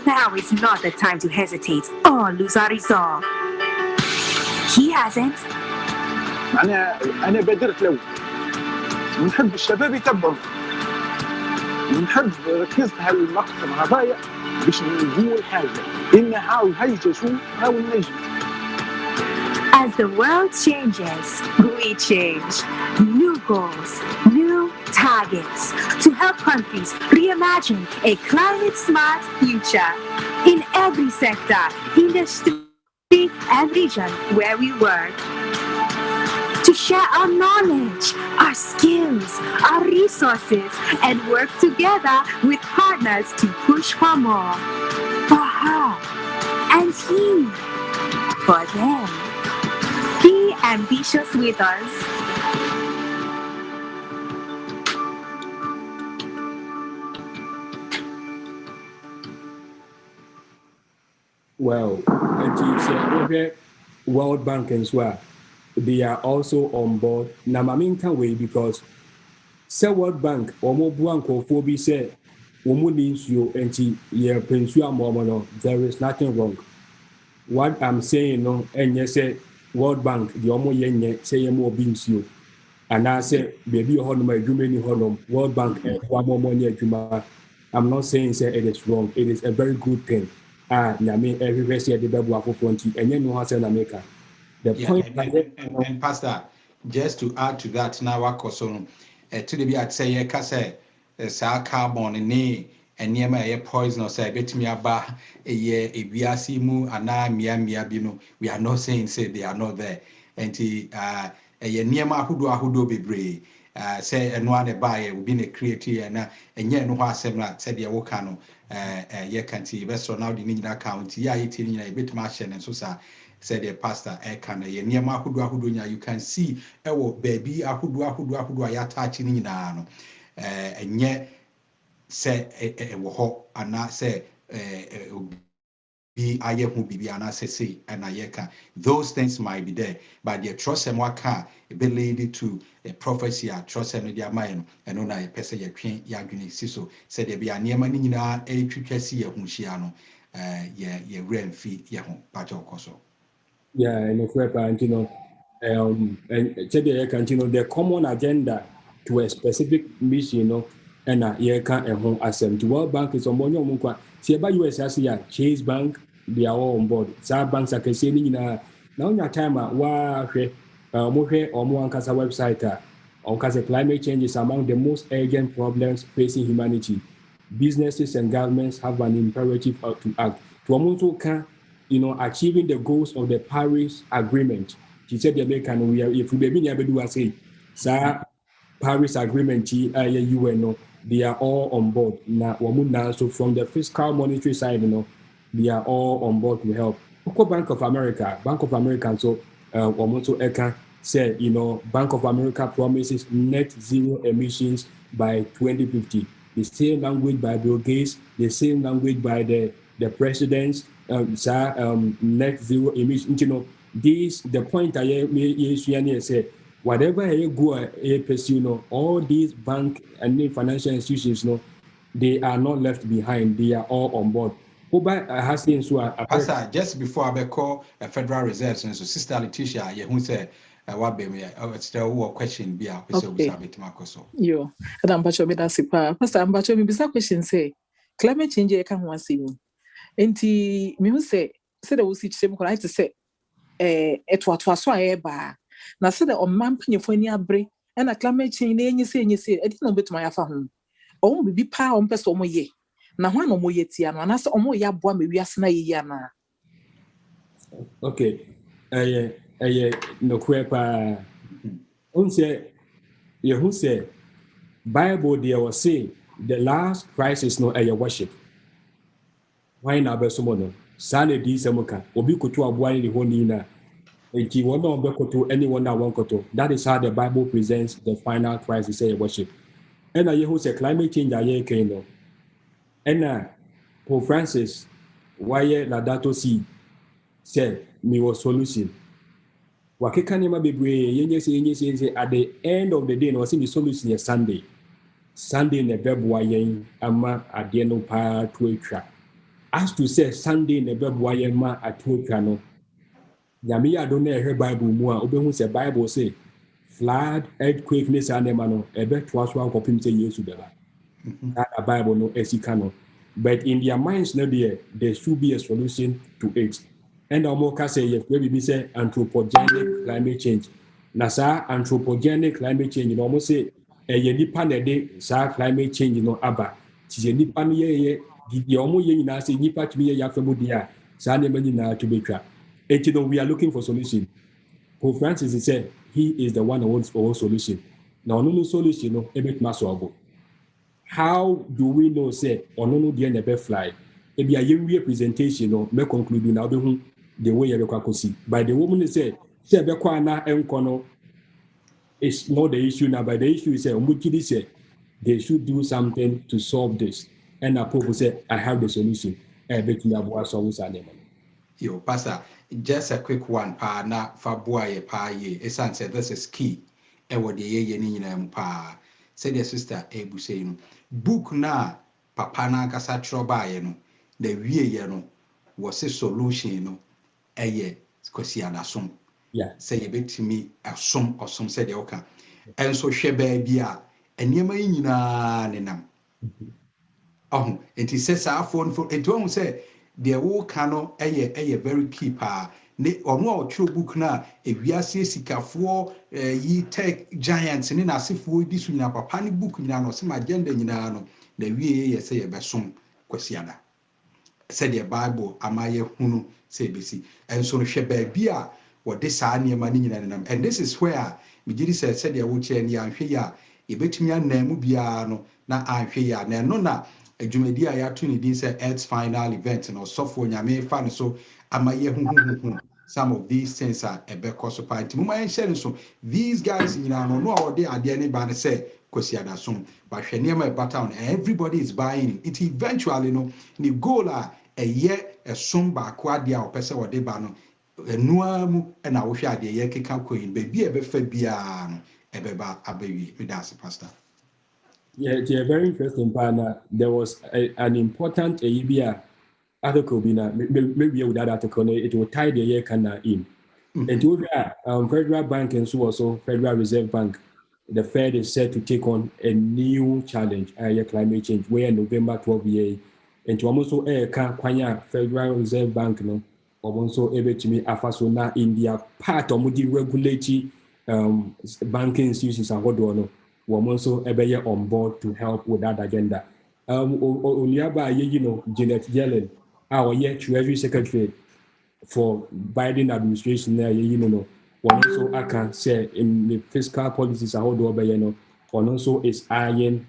Now is not the time to hesitate or lose our resolve. He hasn't. أنا بادرت لو ونحب الشباب يتبعوا ونحب ركزت على المقطع هذايا باش نقول حاجة إن هاو هيجة شو هاو النجم. As the world changes, we change. New goals, new targets to help countries reimagine a climate-smart future in every sector, industry, and region where we work. To share our knowledge, our skills, our resources, and work together with partners to push for more. For her and he. For them. Be ambitious with us. Well, the World Bank as well, they are also on board. Now, I mean, can wait because say World Bank or more blancophobia say, woman needs you and your pension moment. There is nothing wrong. What I'm saying, no, and you say World Bank, the Omo Yen say more beams you. And I say, baby, honor my Jumani honor, World Bank, one more money. I'm not saying say it is wrong. It is a very good thing. I mean, every rest of the Bible for 20, and you know how to make it. The point, and Pastor, just to add to that, now I so to the be at say, Cassa, sa carbon and near my poison or say, bet me about a year, if we are see mu and I, bino, we are not saying, say they are not there. And a year near my hudo be brave. Say and one a buyer will be a creative and yet no one said the Wokano. Ye can't see so now the Nina County, yeah, eating a bit martian and so said the pastor, can ye near my hudunya, you can see baby a hudu ya touching in an and yet say a ho and not say be I who be and I say and I can those things might be there, but the trust and what can be lead to a prophecy, trust and media mind, and on a person ya train yaguni siso said there be a near money in a see a hunshiano, ye rain fee ya home, but also. Yeah, and and continue the common agenda to a specific mission, and a can and home assembly. The World Bank is on one. See about USSR, Chase Bank, they are all on board. Some banks are saying now your time more on Casa website on Casa climate change is among the most urgent problems facing humanity. Businesses and governments have an imperative to act. To also can achieving the goals of the Paris Agreement. She said the American if we be able to say, sir, Paris Agreement, UN, they are all on board. Now, so from the fiscal monetary side, they are all on board to help. Bank of America, so also can say, Bank of America promises net zero emissions by 2050. The same language by Bill Gates, the same language by the presidents, net zero emissions. The point I say whatever you go pursue, all these bank and financial institutions, they are not left behind. They are all on board. Pastor, just before I call a Federal Reserve, so Sister Letitia, who said, "What baby? It's still a question. Be a Yo, and I'm Bacho Bedasipa. Pastor, I'm Bacho. Me bisa question say climate change. I can't want see me. Enti me who say the wusi chise ko like to say etwa so eba. Na say the omman panyefo ni abre. And a climate change na enyi say. I didn't know beto my afa ho. O bi pa o mpese o mo ye. Na ho na o mo ye tia no. Na say o mo ya boa me wiase na ye na. Okay. No kwepa. Who say Bible there was saying the last crisis no a worship. Why na be so no? Sane di semuka. Obi koto aboa ni ho ni na. Enti wona obe koto anyone na won koto. That is how the Bible presents the final crisis a worship. And I who say climate change aye ken no. And Pope Francis why na dato si say me was solution. Wakeka nema bebre yenye say at the end of the day no say the solution is Sunday na beboa yen ama ade no pa to atwa. As to say Sunday na beboa yen ma atwa no. Nyame ya do na ehwe Bible mu a obehu say Bible say flood, earthquake ne sa nema no ebe to aso akopim say Yesu beba. That Bible no esika no. But in their minds no there should be a solution to it. And Omoka say yes, maybe say anthropogenic climate change. Nasa anthropogenic climate change, almost say a nipa na de sa climate change no aba. Ti nipa no ye omo ye na say nipa to be ya femu dia. Sa na mani na to be twa. We are looking for solution. Pope Francis said he is the one who wants all solution. Now no solution no ebet maso. How do we know say no dey never fly? Ebi a yewie presentation no me conclude na obehu the way you can see. By the woman say Bekwana Enkono is not the issue now, but the issue is say they should do something to solve this. And a Pope say, I have the solution. Yo, Pastor, just a quick one, pa na faboye pa ye. Esan said this is key. Ewo de ye ni nyina pa. Said the sister Ebu say no. Book na papa na kasa troba ye no. The wie ye no was a solution no. Eye kwasi adasom. Yeah. Say ye betimi asom osom said the oka. Enso hwe baabi a enema nyina nenam. Oh, enti say sa phone for enti won say the wo kano eye very key pa. Ne ono a otro book na ewiase sikafo yi tech giants ne na asefo di so nyina papa ne book nyina no se agenda nyina no na wie ye say ye besom kwasi ada. Said the Bible amaye hunu say besi and so hwe baabi a wode saa niema ni nyina nenam. And this is where Mijiri said the wo che ni anhwe ya ebetumi anamu bia no na anhwe ya na no na adwumadi a yato ni din say Earth's final event no sofo nyame fa no so amaye hu some of these things are ebeko so party muma en share so these guys nyina no no wode ade ne ba ne say kwasi adasom but hwe niema e pattern everybody is buying it eventually no ni goal a eye esom ba ko ade a opese wode ba no enua mu na wo hwe ade ye keka koyin ba bi e be fa bia no ebeba abawi me das pastor. Yeah, it's a very interesting partner. There was an important article maybe with that article it will tie the year kind in. And to that Federal Bank and so also Federal Reserve Bank, the Fed is set to take on a new challenge, climate change, where November 12 year and to almost kwanya Federal Reserve Bank no also able to me afaso na India part of the regulatory banking institutions and what do no we're also on board to help with that agenda. Janet Yellen, our Treasury Secretary for Biden administration also I can say in the fiscal policies and also is eyeing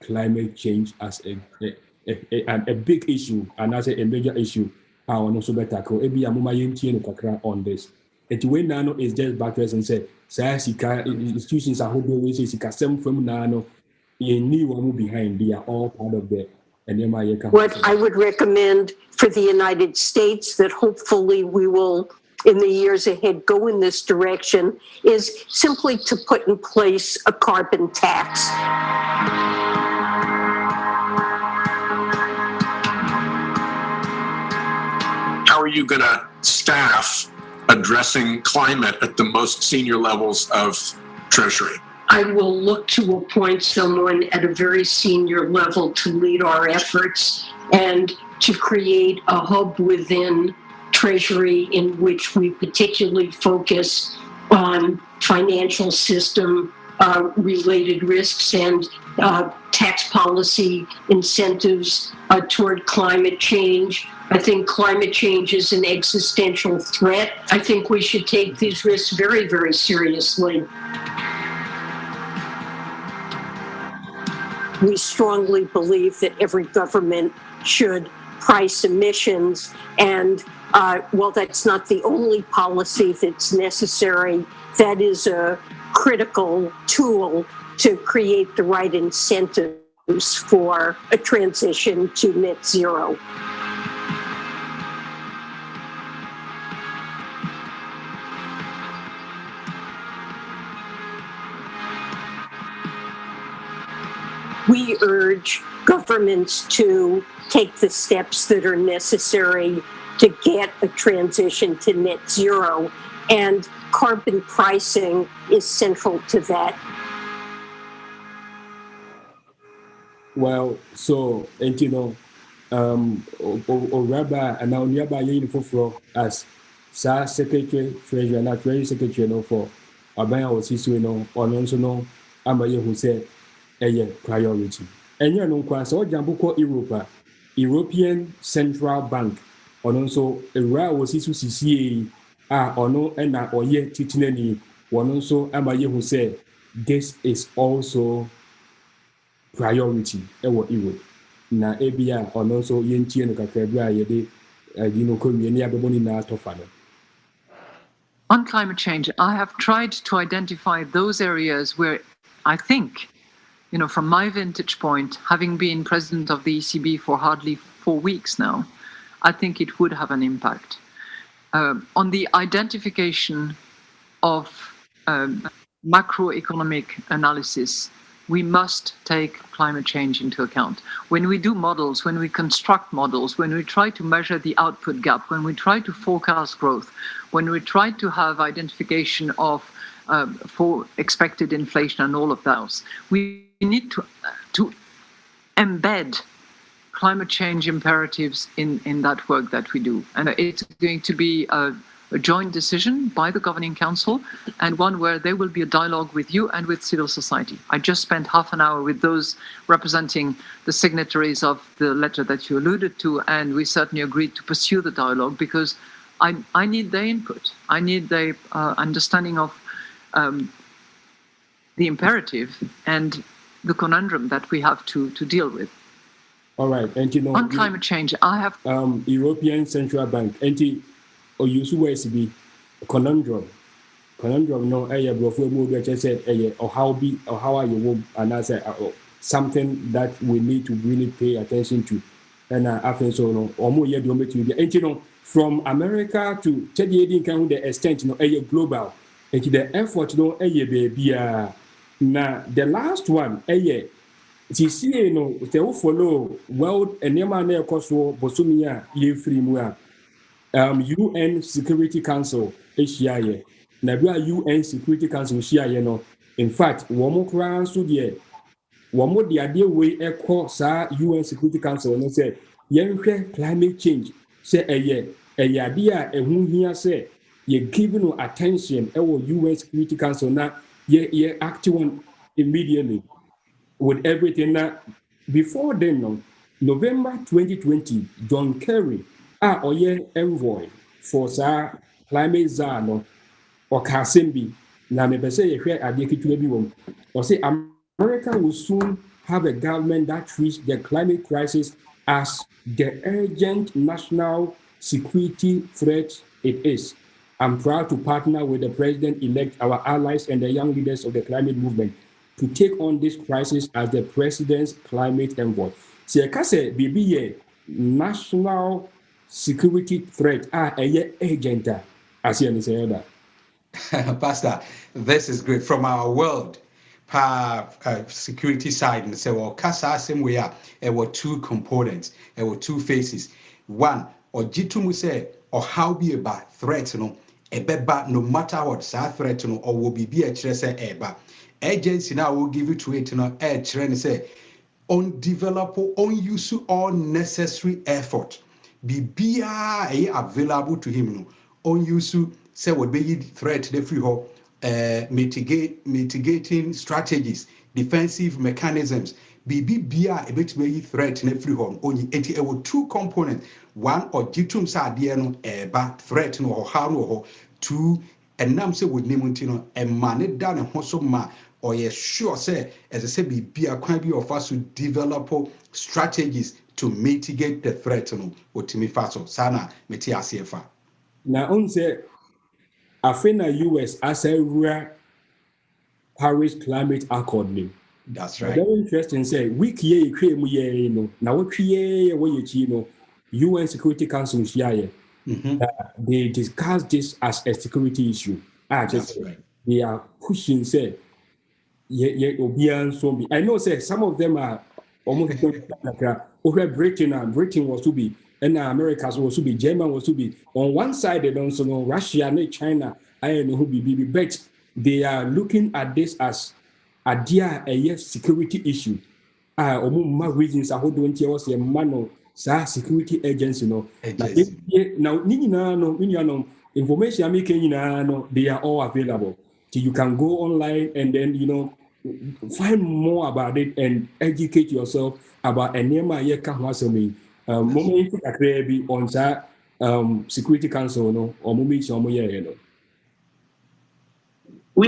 climate change as a big issue and as a major issue. Also better on this. It when now is just backwards and say institutions are holding some from now behind. They are all part of the. What I would recommend for the United States that hopefully we will in the years ahead go in this direction is simply to put in place a carbon tax. How are you going to staff addressing climate at the most senior levels of Treasury? I will look to appoint someone at a very senior level to lead our efforts and to create a hub within Treasury in which we particularly focus on financial system related risks and tax policy incentives toward climate change. I think climate change is an existential threat. I think we should take these risks very, very seriously. We strongly believe that every government should price emissions, and while that's not the only policy that's necessary, that is a critical tool to create the right incentives for a transition to net zero. We urge governments to take the steps that are necessary to get a transition to net zero, and carbon pricing is central to that. Well, so, and you know, Rabbi and now nearby for as Secretary Treasury and Treasury Secretary, you know, for Abaya was his, you know, or also know, Amaya who said, a priority. And you know, so Jambuko European Central Bank, or also a rare was his CCA, or no, and or yet Titinani, one also Amaya who said, this is also priority. Europe. Na ABA, or also Yenti and Kakabra, you know, Korean, Yaboni na Tofano. On climate change, I have tried to identify those areas where I think, you know, from my vantage point, having been president of the ECB for hardly 4 weeks now, I think it would have an impact. On the identification of macroeconomic analysis, we must take climate change into account. When we do models, when we construct models, when we try to measure the output gap, when we try to forecast growth, when we try to have identification of for expected inflation and all of those, we need to embed climate change imperatives in that work that we do. And it's going to be a joint decision by the Governing Council, and one where there will be a dialogue with you and with civil society. I just spent half an hour with those representing the signatories of the letter that you alluded to, and we certainly agreed to pursue the dialogue because I need their input. I need their understanding of the imperative and the conundrum that we have to deal with. All right, and you know, on climate change, I have European Central Bank, or use be conundrum. Conundrum no before we just say or how are you and I say something that we need to really pay attention to. And I think so no or more year do and you know from America to Teddy can the extent no global. And the effort no baby now the last one TCA no they will follow world and near cost bosumia ye free mua. UN Security Council HIA. Nabia UN Security Council HIA no. In fact, one more so there. One more the idea way echo sa UN Security Council no say yen climate change say a idea here say ye giving no attention UN Security Council na ye acting immediately with everything that before then no November 2020 John Kerry envoy for climate czar or Kasimbi na me say or say America will soon have a government that treats the climate crisis as the urgent national security threat it is. I'm proud to partner with the president-elect, our allies, and the young leaders of the climate movement to take on this crisis as the president's climate envoy. See, I say, BBA national security threat a agent I see any say that. Pastor, this is great. From our world security side, and say, well, Kasa same way, there were two components, there were two phases. One, or Jitumu say, or how be about threat, no matter what, threat, no, or will be a eba. Agency now will give you to it, say, on develop, on use all necessary effort. Be available to him, no, on use. Say what be threat the free ho mitigating strategies, defensive mechanisms. Be a bit be threat the free ho only it were two components. One or jitum sa dear no bad threat no or how no two and nam say with nimuntino and man it down and hoso ma or yes sure say as I say be a quite be of us to develop strategies to mitigate the threat no what me faso sana meti asiefa. Now on say I think the US as a rare Paris Climate Accord. That's right. Very interesting. Say we create no. Now we create UN Security Council here. They discuss this as a security issue. That's right. They are pushing. Say I know. Say some of them are almost like Britain was to be. And America was to be, Germany was to be. On one side, they don't know Russia and China, I don't know who be, but they are looking at this as a dear security issue. Reasons are holding to a man security agency. Now, information I'm making, they are all available. So you can go online and then, find more about it and educate yourself about a name moment on that Security Council or we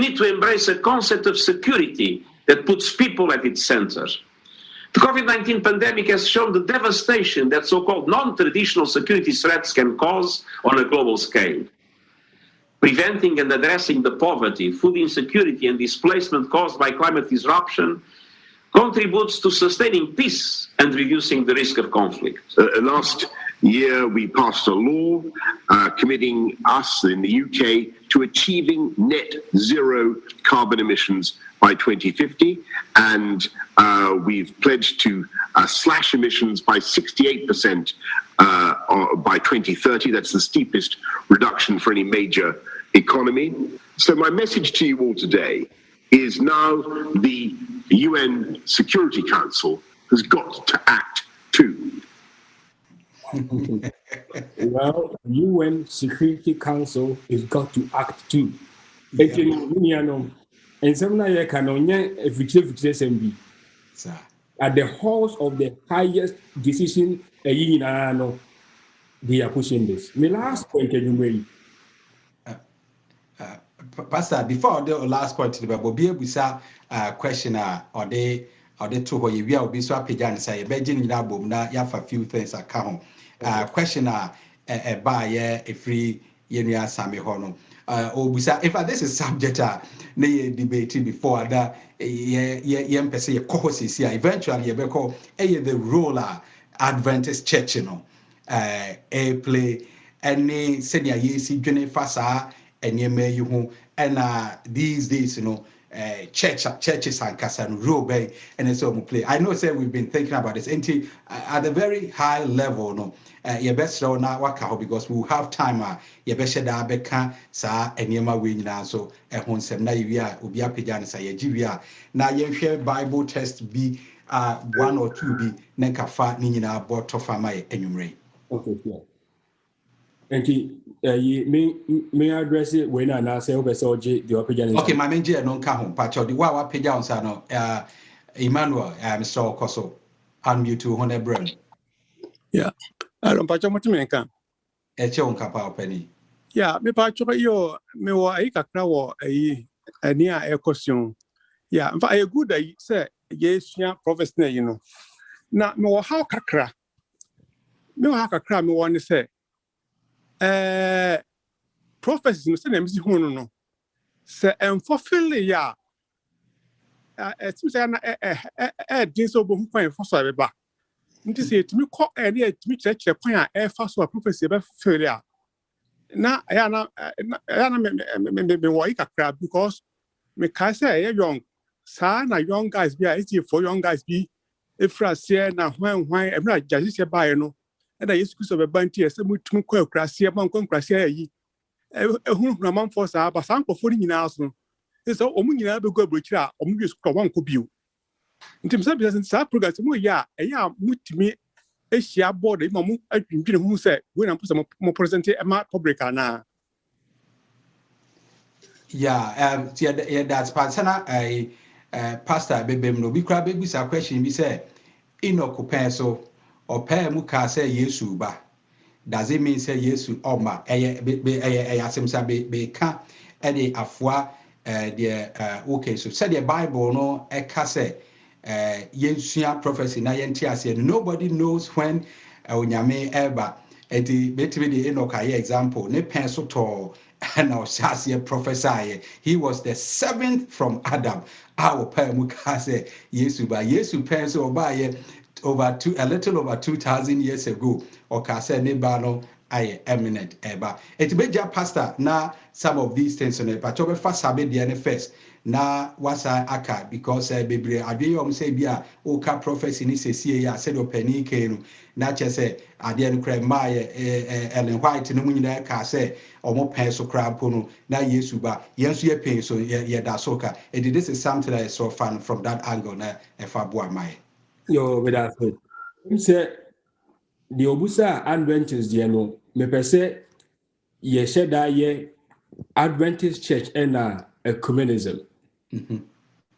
need to embrace a concept of security that puts people at its center. The COVID-19 pandemic has shown the devastation that so-called non-traditional security threats can cause on a global scale. Preventing and addressing the poverty, food insecurity, and displacement caused by climate disruption contributes to sustaining peace and reducing the risk of conflict. Last year, we passed a law committing us in the UK to achieving net zero carbon emissions by 2050, and we've pledged to slash emissions by 68% by 2030. That's the steepest reduction for any major economy. So my message to you all today is now the UN Security Council has got to act too. Well, UN Security Council has got to act too. And some of at the halls of the highest decision, they are pushing this. My last point, Pastor, before the last point, the Bobby Bisa question or they to where you will be so pagan say, Beijing Labum, ya for few things are come. Question a buy a free Yenia Sami Hono. Bisa, if this is subject, they debated before that, yem per se, a course here, eventually, you call the roller Adventist church, a play, any senior years, Jenny Fasa. And you may and these days, churches and Casan Robe and so on play. I know, say we've been thinking about this at a very high level. No, you best know now what because we will have time. You best share beka sa and yema win now. So a hon sem na you are ubia pijan sa ye jivia. Now you share Bible test be 1 or 2 be nekafa nina bought tofama enumerate. Okay, yeah. And may address it when I say over the opinion. Okay, my main dear non come patch of the Wawa Pijan Sano, Emmanuel, Mr. Koso, unmute to Honor Brand. Yeah, I don't patch much men can. A chon capa penny. Yeah, me patch yo, me wa a cacao a near a question. Yeah, if I good, I say, yes, yeah, professor, Now, no, how cacra. No, how cacra, me want to say. Prophecies no say na msi hu no se enfofile ya etimi say na din so bo hu kwan for so be ba nti say etimi ko na etimi chekire kwan a fa so prophecy be fulfill ya na me why kakra because me ka say young sa na young guys be it's for young guys be if rasia na hwan every just say buy no and I excuse of a banty say mutum kwa krasia man kwa krasia yi ehunu na man for sa ba san kofo ni nyina so so omu nyina be go abrochira omu bi so wan ko biu ntim sa bi sa program mo ya eya mutimi ehia board ma mu adwindwene hu say we na mposa mo present e ma public ana. Yeah, that's Pastor Pastor Bebem no bi kra be sa question bi say Enoch pen so or pay mu ka say Yesu ba. Does it mean say Yesu oma asem sa be ka e de afoa okay so say the Bible no e ka say yensua prophecy na yenti ase nobody knows when onyame eba enti betimi de Enoch aye example ne pen so to and our Shasia prophesy. He was the 7th from Adam. Our Pamukase Yesu ba Yesu penso by a little over 2,000 years ago. Or Kase Nebano I eminent eba. It be ja pastor na some of these things on it, but over first sabe the first. Na wasa aka because bebre adwe say bia oka prophecy ni sesie ya said opani kenu na che say ade no kra ma Ellen White no munyina ka say omo pen so kra pono na Yesu ba yenso ye pen so ye da soka this is something that is so fun from that angle na efa boa mai yo with that say the obusa Adventist je no me pese ye sheda ye Adventist church and ecumenism.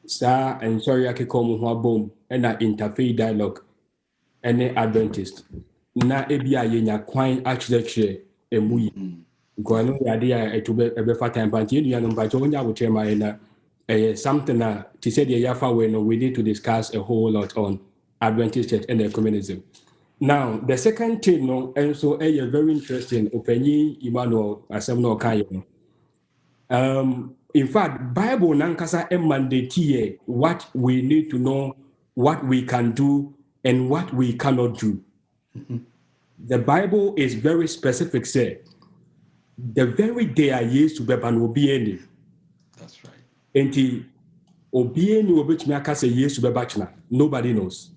Sa and sorry I can come ho abom and interfaith dialogue and Adventist na ebia ye nya kwan actually emu yi gwanu ya dia etube ebefa time panti enu no mpacho nya wo chema na something to say the yafa we no we need to discuss a whole lot on Adventist church and ecumenism. Now the second thing no and so very interesting openyi Emmanuel asem no kan in fact, Bible nankasa mandate what we need to know, what we can do, and what we cannot do. The Bible is very specific. Say the very day I used to be an obieni. That's right. And the obieni obichmiaka say yes to be bachna. Nobody knows,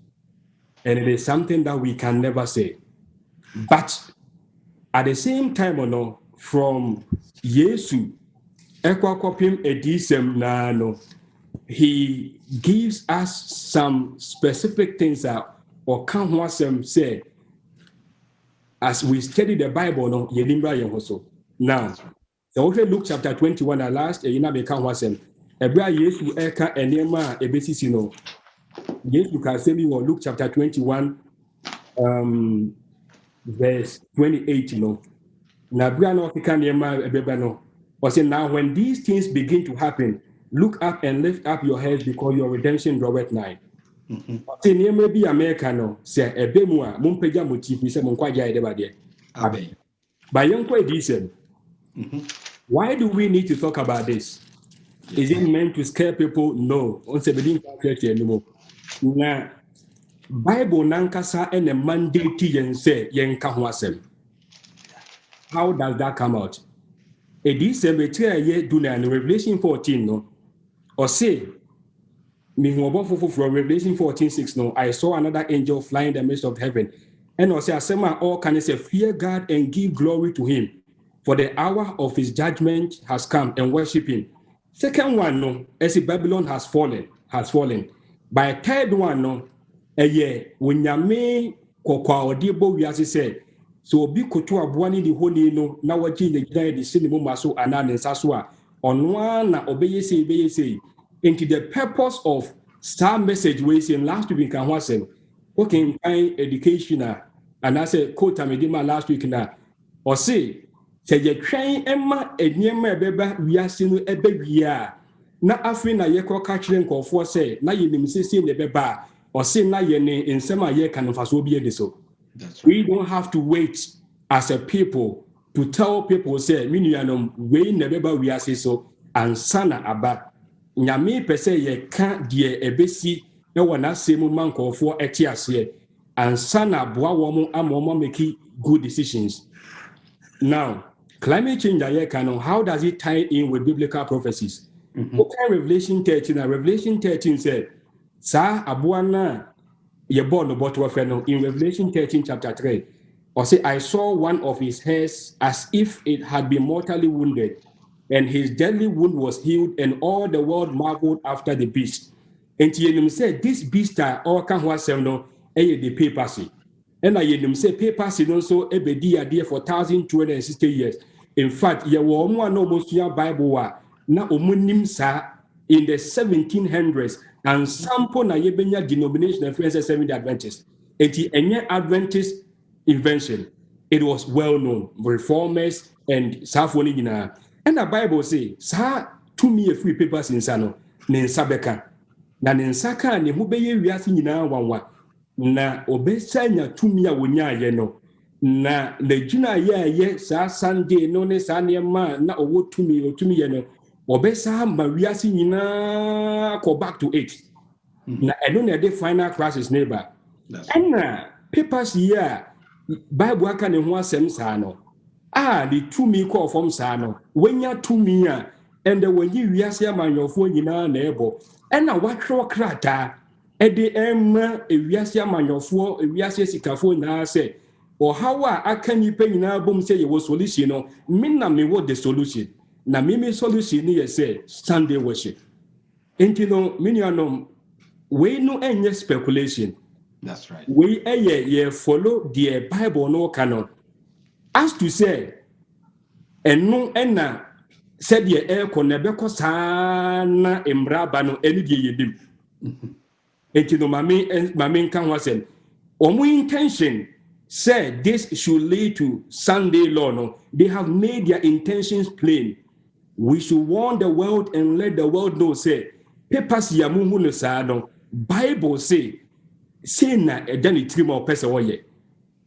and it is something that we can never say. But at the same time, no, from Yesu. He gives us some specific things that or can wasem say as we study the Bible no now so Luke chapter 21 at last you be can wasem ebra Yesu eka enema ebesisi no Yesu can say me Luke chapter 21 verse 28 no na bra no eka enema ebeba no. Or say now when these things begin to happen, look up and lift up your heads because your redemption draweth nigh. Say near maybe American say a bemua mumpeja motif we say monkwaja edebade. By young decent. Why do we need to talk about this? Is it meant to scare people? No. On say bedin anymore. Na Bible nankasa and a mandate yen say yen kahwasem. How does that come out? A decent in Revelation 14, no, or say, from Revelation 14:6, no, I saw another angel flying in the midst of heaven, and I say, all can say, fear God and give glory to Him, for the hour of His judgment has come, and worship Him. Second one, no, as if Babylon has fallen. By third one, no, when Yame Kokwa Odibo, we as say. So be koto abuani di honi no na waji ne gida di sinimo maso ana ne saswa onwa na obeyese into the purpose of star message we say last week kan wasem okay educational and I say quote amedima last week na or say ye twen emma eniema ebeba wiase no ebewia na afi na ye ko ka kire nkofo say na ye nimsese ne beba or say na ye ne nsema ye kan faso bi ediso. We don't have to wait as a people to tell people say minianum we never we are so and sana aba nyame pese ye ka de ebesi e wona semu mankofo etiase and sana boa wo mo amoma make good decisions. Now climate change how does it tie in with biblical prophecies? Okay, Revelation 13 and Revelation 13 said, Sa abuana ye born no bottle of in Revelation 13 chapter 3. Or say, I saw one of his hairs as if it had been mortally wounded, and his deadly wound was healed, and all the world marveled after the beast. And you said, this beast are all can was no the papacy. And I say papacy also ebedi idea for 1,260 years. In fact, ye were one almost your Bible na omunim sa in the 1700s and sample na yebenya denomination of Seventh-day Adventist. Eti enye Adventist invention. It was well known, reformers and Safoni gina. And the Bible say, sa to me a free papers in Sano, nen sabeka. Na nen saka ne hubeye wiasi nyina wanwa. Na obesanya to me a wonya yeno. Na the jina ye sa Sunday no ne sa niema na owo to me yeno. Obesa mariasi nyina go back to it. Na eno ne de final crisis neighbor. And papers here Bible aka ne ho asem saa no the to me call from saa no wenya to me and the when you wiase amanyofo nyina na ebo and na watro krata e de wiase amanyofo wiase sikafo na say or how aka nipa nyina bom say ye was solution no me na me what the solution na me solution ni say Sunday worship enti no me nuanom we no enye speculation. That's right. We follow the Bible no canon. As to say, and no enna said ye konebeko sana embraba no eni die yedim. Enti no mami kan wasen. Omu intention said this should lead to Sunday law no. They have made their intentions plain. We should warn the world and let the world know say papers yamuhu no sa no. Bible say say na edani trim o pese oye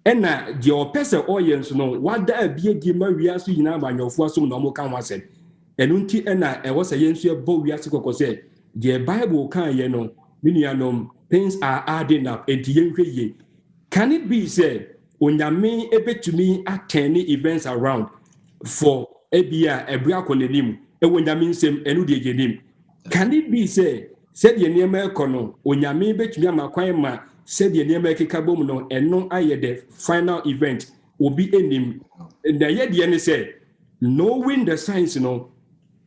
ena je o pese oye nso no wada abie di ma wiaso yina amanyofo asom na mo kan wasem enu nti ena e wo se yenso e bo wiase kokose the Bible kan ye no minianom things are adding up enti yenhwe ye. Can it be said onyame ebetumi attend events around for ebia ebia konenim e wonyame nsem enu de genim? Can it be said said ye niema ekono onyame betumi amakwan ma said ye niema ekekabom no eno aye the final event will be enim and the ye say knowing the science no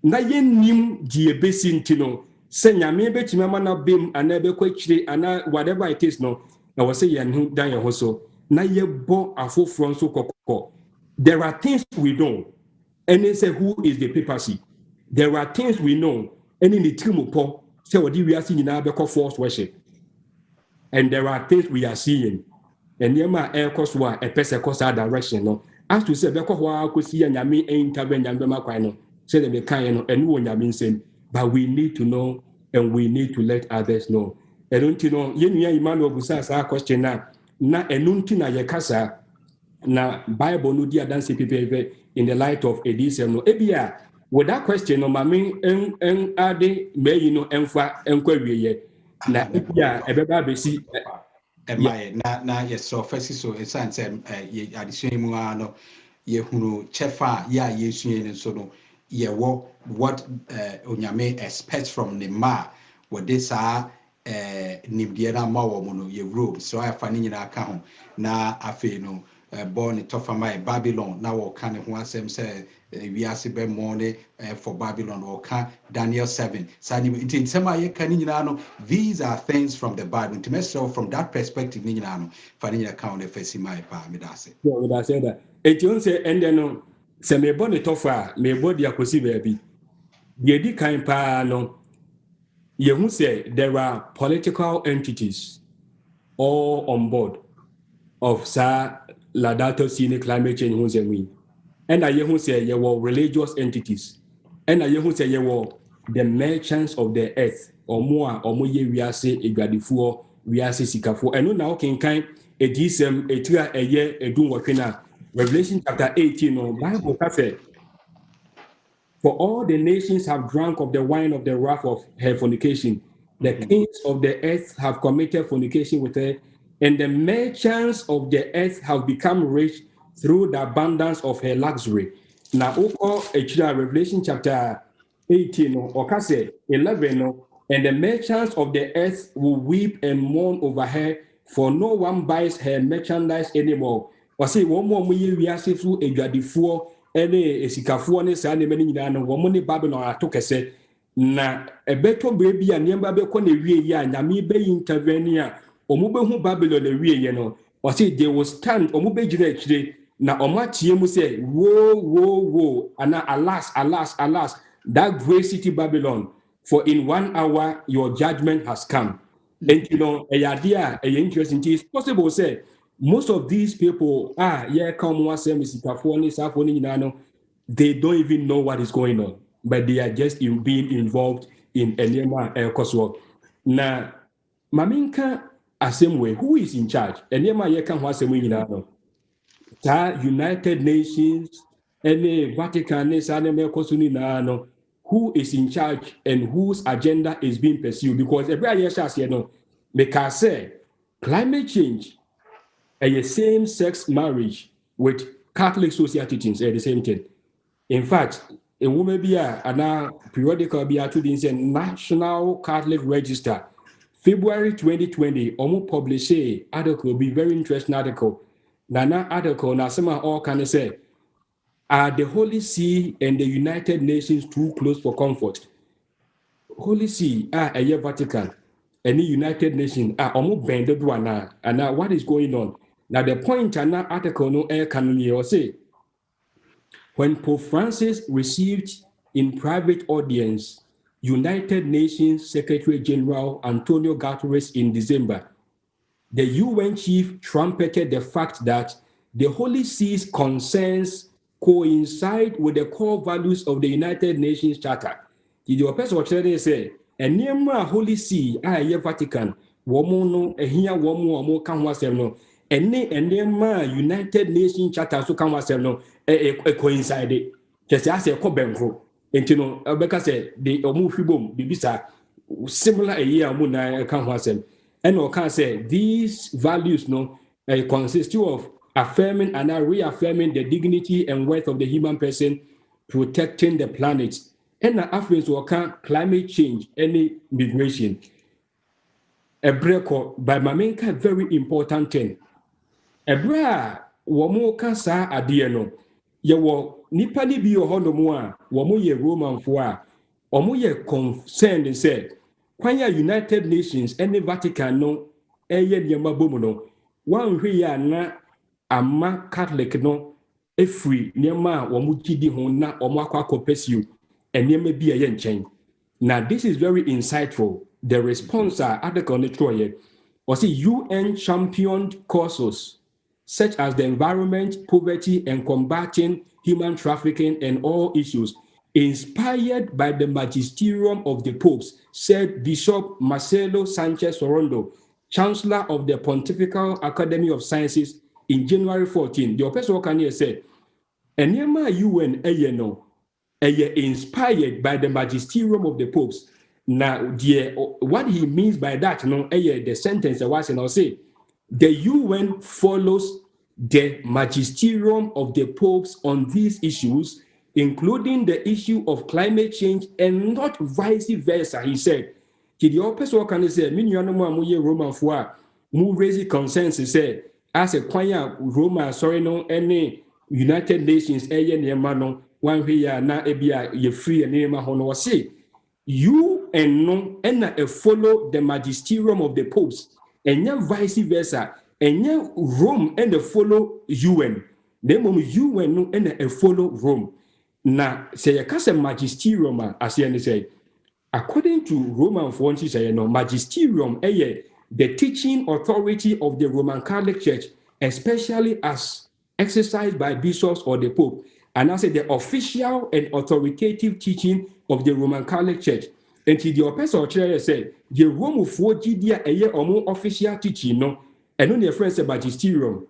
na ye nim die besinti no say nyame betumi amana bem ana bekwachire ana whatever it is no na wo say ye hu dan ye ho so na ye bo afofro so kokko. There are things we know and they say who is the papacy. There are things we know and in the trimopo say what we are seeing now because false worship. And there are things we are seeing. And yema air cost wa a person cost our direction. No, as to say because wa could see and yami intervene and bema say that they can and no yamin same. But we need to know and we need to let others know. And don't you know yenya Emmanuel Busasa question na enunti na yekasa na Bible no dia dance people in the light of edisem no ebia. With that question, no mami en ade me you know enfa enkwaweye na ya ebeba besi na yes so first so esan say ye addition mu ano ye hunu chefa ya yesu en so no ye wo what onyame expects from the ma what this nimdie na ma wo mu no ye robe so afa ni nyina ka ho na afi no born tougher my Babylon now or can who asem say we are be money for Babylon or can Daniel 7 these are things from the Bible to myself from that perspective ni nyina fani account first my pa me da say we da say that et you say and then say me born tougher me body akosi baby ye di kan pa no ye who say there are political entities all on board of Ladato seen climate change who's a win. And I who say you were religious entities. And I who say you were the merchants of the earth or more ye we are say a gradifuo, we are say sikafo. And now can kind a decent a tria a year a doom working Revelation chapter 18 on Bible cafe. For all the nations have drunk of the wine of the wrath of her fornication. The kings of the earth have committed fornication with her. And the merchants of the earth have become rich through the abundance of her luxury. na oko echira Revelation chapter 18 or 11 and the merchants of the earth will weep and mourn over her, for no one buys her merchandise anymore. Wasi one more we wiase fu edwadifo ene esikafuo ne saa ne mani nyina no wo ne Babylon atokese na ebeto brebi a niamba be ko na wie ye a nyame be intervene a omo be hu Babylon na wie ye no wasi they will stand omo be gina akire na omo atie mu say wo ana alas that great city Babylon, for in 1 hour your judgment has come. And you know, a idea, a interesting thing. It's possible to say most of these people they don't even know what is going on, but they are just being involved in Enema Elkoswo. Now, Maminka Asemwe, who is in charge? Enema Yekan Wasemwe, United Nations, any Vatican, who is in charge and whose agenda is being pursued? Because every year, because say climate change and a same-sex marriage with Catholic social teachings are the same thing. In fact, a woman be a periodical be to the National Catholic Register, February 2020, almost published a article, be very interesting article. Nana article, now some all can say, are the Holy See and the United Nations too close for comfort? Holy See, a year Vatican, and the United Nations are almost bended one. And now what is going on? Now the point in that article no air can say, when Pope Francis received in private audience United Nations Secretary General Antonio Guterres in December, the UN chief trumpeted the fact that the Holy See's concerns coincide with the core values of the United Nations Charter. The person say, and near Holy See, Vatican, woman, a here woman, can was no, and near United Nations Charter, so can was no, a coincide. Just as a cobenco, and you know, Rebecca said, the Omufibum, Bibisa, similar a year, Muna, can was and can say these values consist of affirming and reaffirming the dignity and worth of the human person, protecting the planet, and affluence or climate change, any migration. A break by Maminka, very important thing. A bra, womo cancer adieno. Yawo nipani bi ohonomoa, womo ye Roman for, omo ye concerned and said, Kwanya United Nations, any Vatican no, eye niamabomono, one here na ama Catholic no, a free niama wamukidi hona or makwa pursue, and niame be a yen chain. Now, this is very insightful. The response are article Nitroye, or see UN championed causes such as the environment, poverty, and combating human trafficking and all issues, inspired by the magisterium of the popes, said Bishop Marcelo Sanchez Sorondo, Chancellor of the Pontifical Academy of Sciences, in January 14. The Apostle Kanye said, Enyema UN ayeno, inspired by the magisterium of the popes. Now, what he means by that, the sentence I was and I'll say, the UN follows the magisterium of the popes on these issues, including the issue of climate change, and not vice versa, he said. The opposite can say, Roman for mu raise consensus said, as a choir Roman, any United Nations, one here na ebia ye free and name hono say, you and no and follow the magisterium of the popes, and ya vice versa. And yeah, Rome and follow UN. Then UN no and follow Rome. Now, say a case magisterium, as you say, according to Roman fonts, say no magisterium, the teaching authority of the Roman Catholic Church, especially as exercised by bishops or the Pope, and I say the official and authoritative teaching of the Roman Catholic Church. And to the Apostle Church said, the Rome for Gidia or more official teaching, no. And only a friend said magisterium.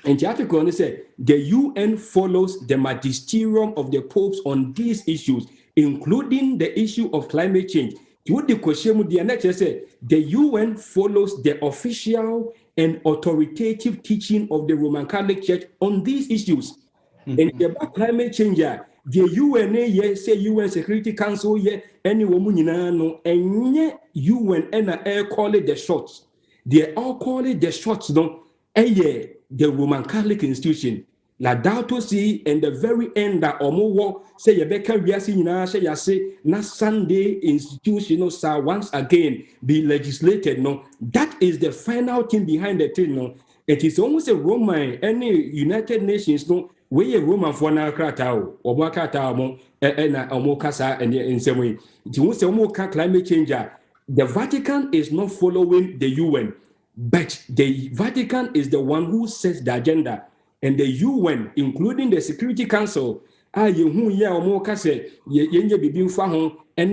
And the article said the UN follows the magisterium of the popes on these issues, including the issue of climate change. The next said the UN follows the official and authoritative teaching of the Roman Catholic Church on these issues. And about climate change, the UN, say UN Security Council, any woman, and yet UN and air call it the shots. They all call it the shots, no, the Roman Catholic institution. Laudato Si, and the very end that Omo say Yebeka Riasi say Yase na Sunday institutional sir once again be legislated. No, that is the final thing behind the thing. No, it is almost a Roman, any United Nations, no, where a Roman for na kratao, or Makata mo, and Omokasa, and in some way. It was a climate change. The Vatican is not following the UN, but the Vatican is the one who sets the agenda. And the UN, including the Security Council, and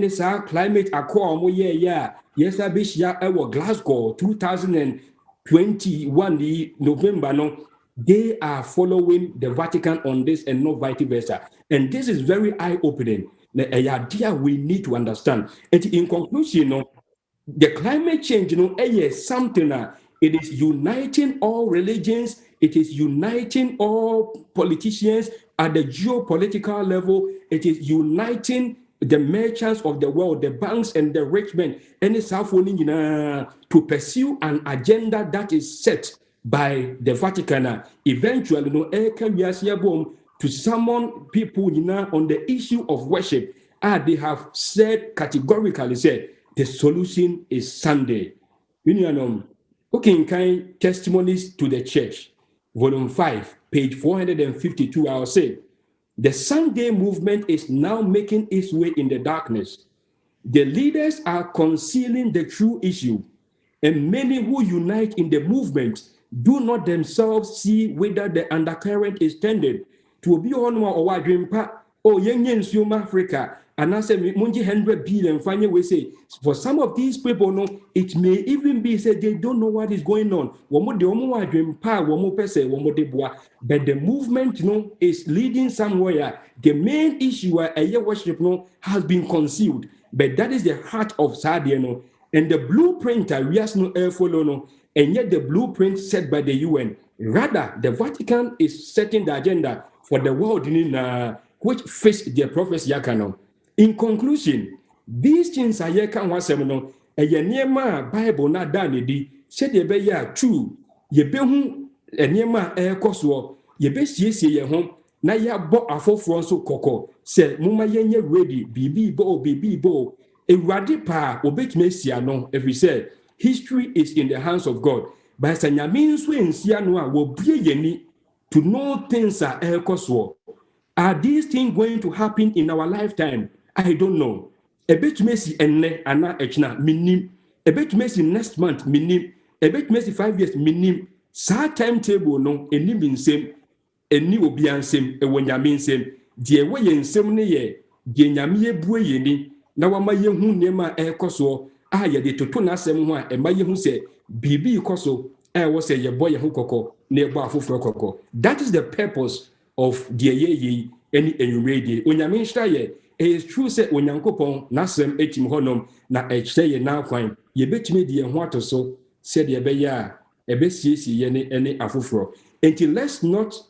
this climate accord, yes, I wish Glasgow 2021 November, no, they are following the Vatican on this and not vice versa. And this is very eye-opening. The idea we need to understand. And in conclusion, no, the climate change, is something it is uniting all religions. It is uniting all politicians at the geopolitical level. It is uniting the merchants of the world, the banks and the rich men, to pursue an agenda that is set by the Vatican. Eventually, to summon people on the issue of worship. They have said categorically, the solution is Sunday. Okay, Testimonies to the Church, Volume 5, page 452, I'll say, the Sunday movement is now making its way in the darkness. The leaders are concealing the true issue, and many who unite in the movement do not themselves see whether the undercurrent is tended to be on or young Africa. And I said, 100 billion, finally, we say, for some of these people, no, it may even be said they don't know what is going on. But the movement, is leading somewhere. The main issue, worship, has been concealed. But that is the heart of Sadia, and the blueprint, we have no air follow, and yet the blueprint set by the UN. Rather, the Vatican is setting the agenda for the world which fits their prophecy. In conclusion, these things are Bible not done. Said ye be true, ye be who air coswo, ye be ye home, na ya bo afofro so koko, say muma yenye ready, bibi bo, a radipa, obet messiano, if we say history is in the hands of God. But Sanya means when Sianoa will be yeni to know things are air coswo. Are these things going to happen in our lifetime? I don't know. A bit messy and ana echna minim. A bit messy next month minim. A bit messy 5 years minim. Sa timetable no eni bin same. Eni obian same. E wenyamin same. Die we yen same ne ye. Die nyame ye bue ye ni. Na wama ye hu nema ekoso. Ye de toto na asem ho a e ma ye hu se bibi ikoso. Wo se ye boy ye hu kokko. Na ebo afofro kokko. That is the purpose of die ye any enumerated. Onyamin shta ye. It is true, said when Yankopon, Nasem etim honum, na echye na kwan, ye betime de ho so, said ye be ya, e be siesi any afufro. Until let's not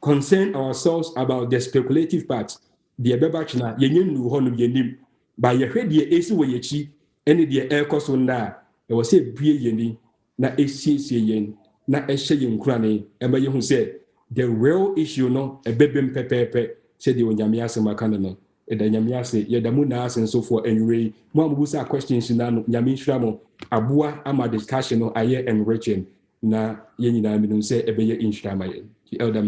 concern ourselves about the speculative part, the bebachna, ye nu honum ye nim, by ye head ye esi we ye chi, any the air cost on da, it was say brie ye na esi yen, na eshe yen crane, and by you who said, the real issue no, a bebem pepe. Said the Yamiasa Macano, and the Yamiase, Yadamunas, and so forth, and Ray. One was a question, Yamin Shramo, Abua, Ama discussion, Aye and Rachel, na Yenina, say, a beer in Shramayan. The elder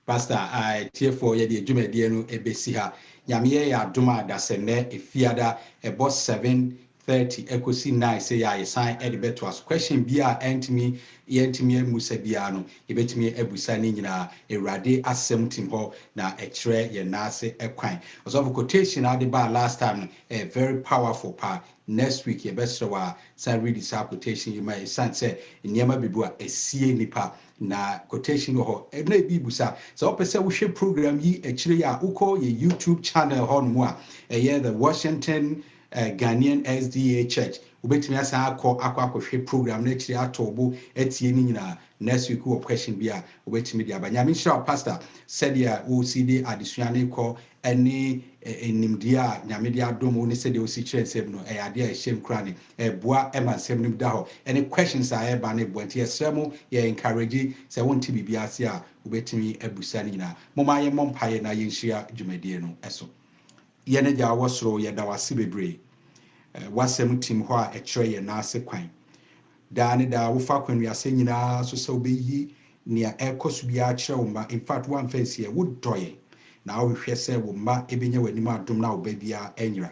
Pastor, I tear for ye, the Jume Diano, a Bessia, Yamia Duma, da Sene, a Fiada, a boss 7:30, Ecosi 9, say I sign Eddie to us. Question Bia, Antimi, Yentimi Musebiano, Ebetimi Ebusanina, a Rade Assembling Hall, now a tray, ye nase, a quine. Was of a quotation out the bar last time, a very powerful part. Next week, your best wa say read this quotation, you might say, in Yama Bibua, a CA Nipa, na quotation or a bibusa. So, opposite we should program ye actually a Uko, your YouTube channel on moi, a year the Washington-Ghanaian SDA Church. wobɛtumi asan akɔhwɛ program no akyiri atɔbo atie ni nyinaa next week wɔ question bi a wobɛtumi de aba nyame nhyira pastor sɛdeɛ wosi de adesua no kɔ ɛne nimdeɛ a nyame de adom wo ne sɛdeɛ wosi kyerɛ nsɛm no ɛyɛ adeɛ a ɛhyɛm kora ne ɛboa ɛma nsɛm no da hɔ ɛne questions a ɛba ne boa nti yɛsrɛ mo yɛ encourage sɛ wonte biribi ase a wobɛtumi abusa no nyinaa momma yɛmmɔ mpaeɛ na yɛnhyira dwumadie no ɛso yɛne gya wɔ soro yɛda wase bebree wasɛm tim hɔ a ɛkyerɛ yɛn n'ase kwan daa ne daa wofa kwanwiase nyinaa so sɛ wobɛyi nea ɛkɔ so biara kyerɛ wo mma in fact woamfa nsi wodɔyɛ na wohwehwɛ sɛ wo mma ɛbɛnya w'anim adom na woba biara ɛnyera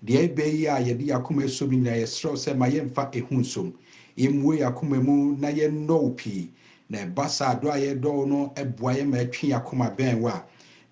deɛ ɛbɛyi a yɛde yɛakoma ɛso bi nyinaa yɛserɛ sɛ ma yɛmfa ɛhu nsom yɛmmue yɛakoma mu na yɛnnɔ wo pii na ɛba saa dɔ a yɛdɔ no ɛboa yɛ ma ɛtwe yɛakoma bɛn wo a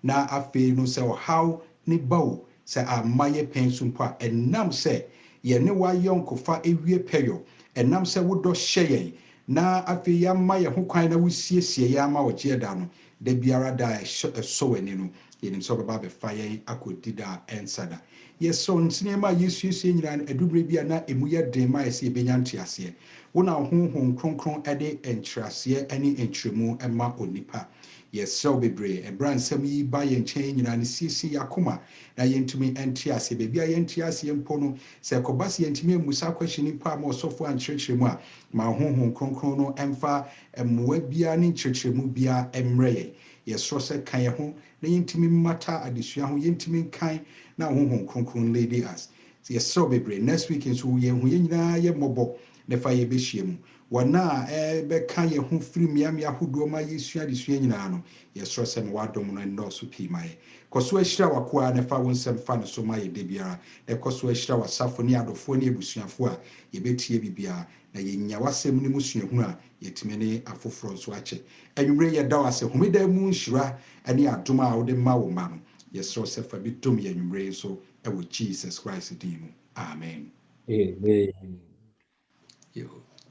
na afei no sɛ ɔhaw ne ba wo sɛ amma yɛ pɛn so mpo a ɛnam sɛ yɛne wayɔnkofa ewie pɛyɔ ɛnam sɛ wodɔ hyɛ yɛn na afei yɛama yɛn ho kwan na wosiesie yɛn ama ɔgye da no da biara da ɛsɔ w'ani no yɛnim sɛ ɔbɛba abɛfa yɛn akɔdi da ɛnsa da yɛsɔ nneɛma a yɛsuasie nyinaa no adubere bi a na ɛmu yɛ den ma yɛ sɛ yɛbɛnya nteaseɛ wo na honhom kronkron de nkyerɛaseɛ ne nkyerɛmu ma onipa yɛsrɛ wo bebree ɛberɛ nsɛm yi ba yɛn nkyɛn nyinaa no siesie yɛakoma na yɛntumi nte ase baabi a yɛnte aseɛ mpo no sɛ ɛkɔba sɛ yɛntumi ammusa kwahye nipa ma ɔsɔfo ankyerɛkyerɛ mu a ma honhom kronkron no ɛmfa mmoa biara ne nkyerɛkyerɛmu biara mmerɛ yɛn yɛsrɛ sɛ ka yɛn ho na yɛntumi mmata adesua ho yɛntumi nkan na honhom kronkron lady us yɛsrɛ wo bebree next week nso yɛn ho yɛn nyinaa yɛ mmɔbɔ na fa yɛbɛhyia mu wɔn a ɛbɛka yɛn ho firi mmeammea ahodoɔ ma yɛsua adesua nyinaa no yɛsrɛ sɛ ma wadom no nnɔɔso pii ma yɛ kɔ so ahyira w'akoa na fa wo nsɛm fa no so ma yɛ da biara na ɛkɔ so ahyira w'asafo ne adɔfoɔ ne abusuafoɔ a yɛbɛtie biribiara na yɛnya w'asɛm ne mu suahunu a yɛtumi ne afoforɔ nso akyɛ anwummerɛ yɛda wo ase homeda mu nhyira ne adom a wode ma wo ma no yɛsrɛ sɛ fa bi dom yɛ anwummerɛ nso ɛwɔ Jesus Christ din mu amen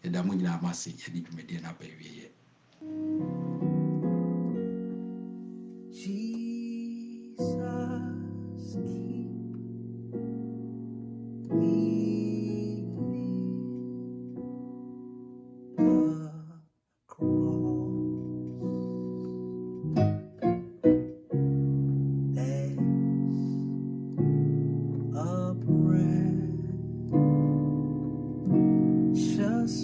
yɛda mo nyinaa ma ase yɛde dwumadie no aba awieyɛ Jesus keep me near the cross. There's a precious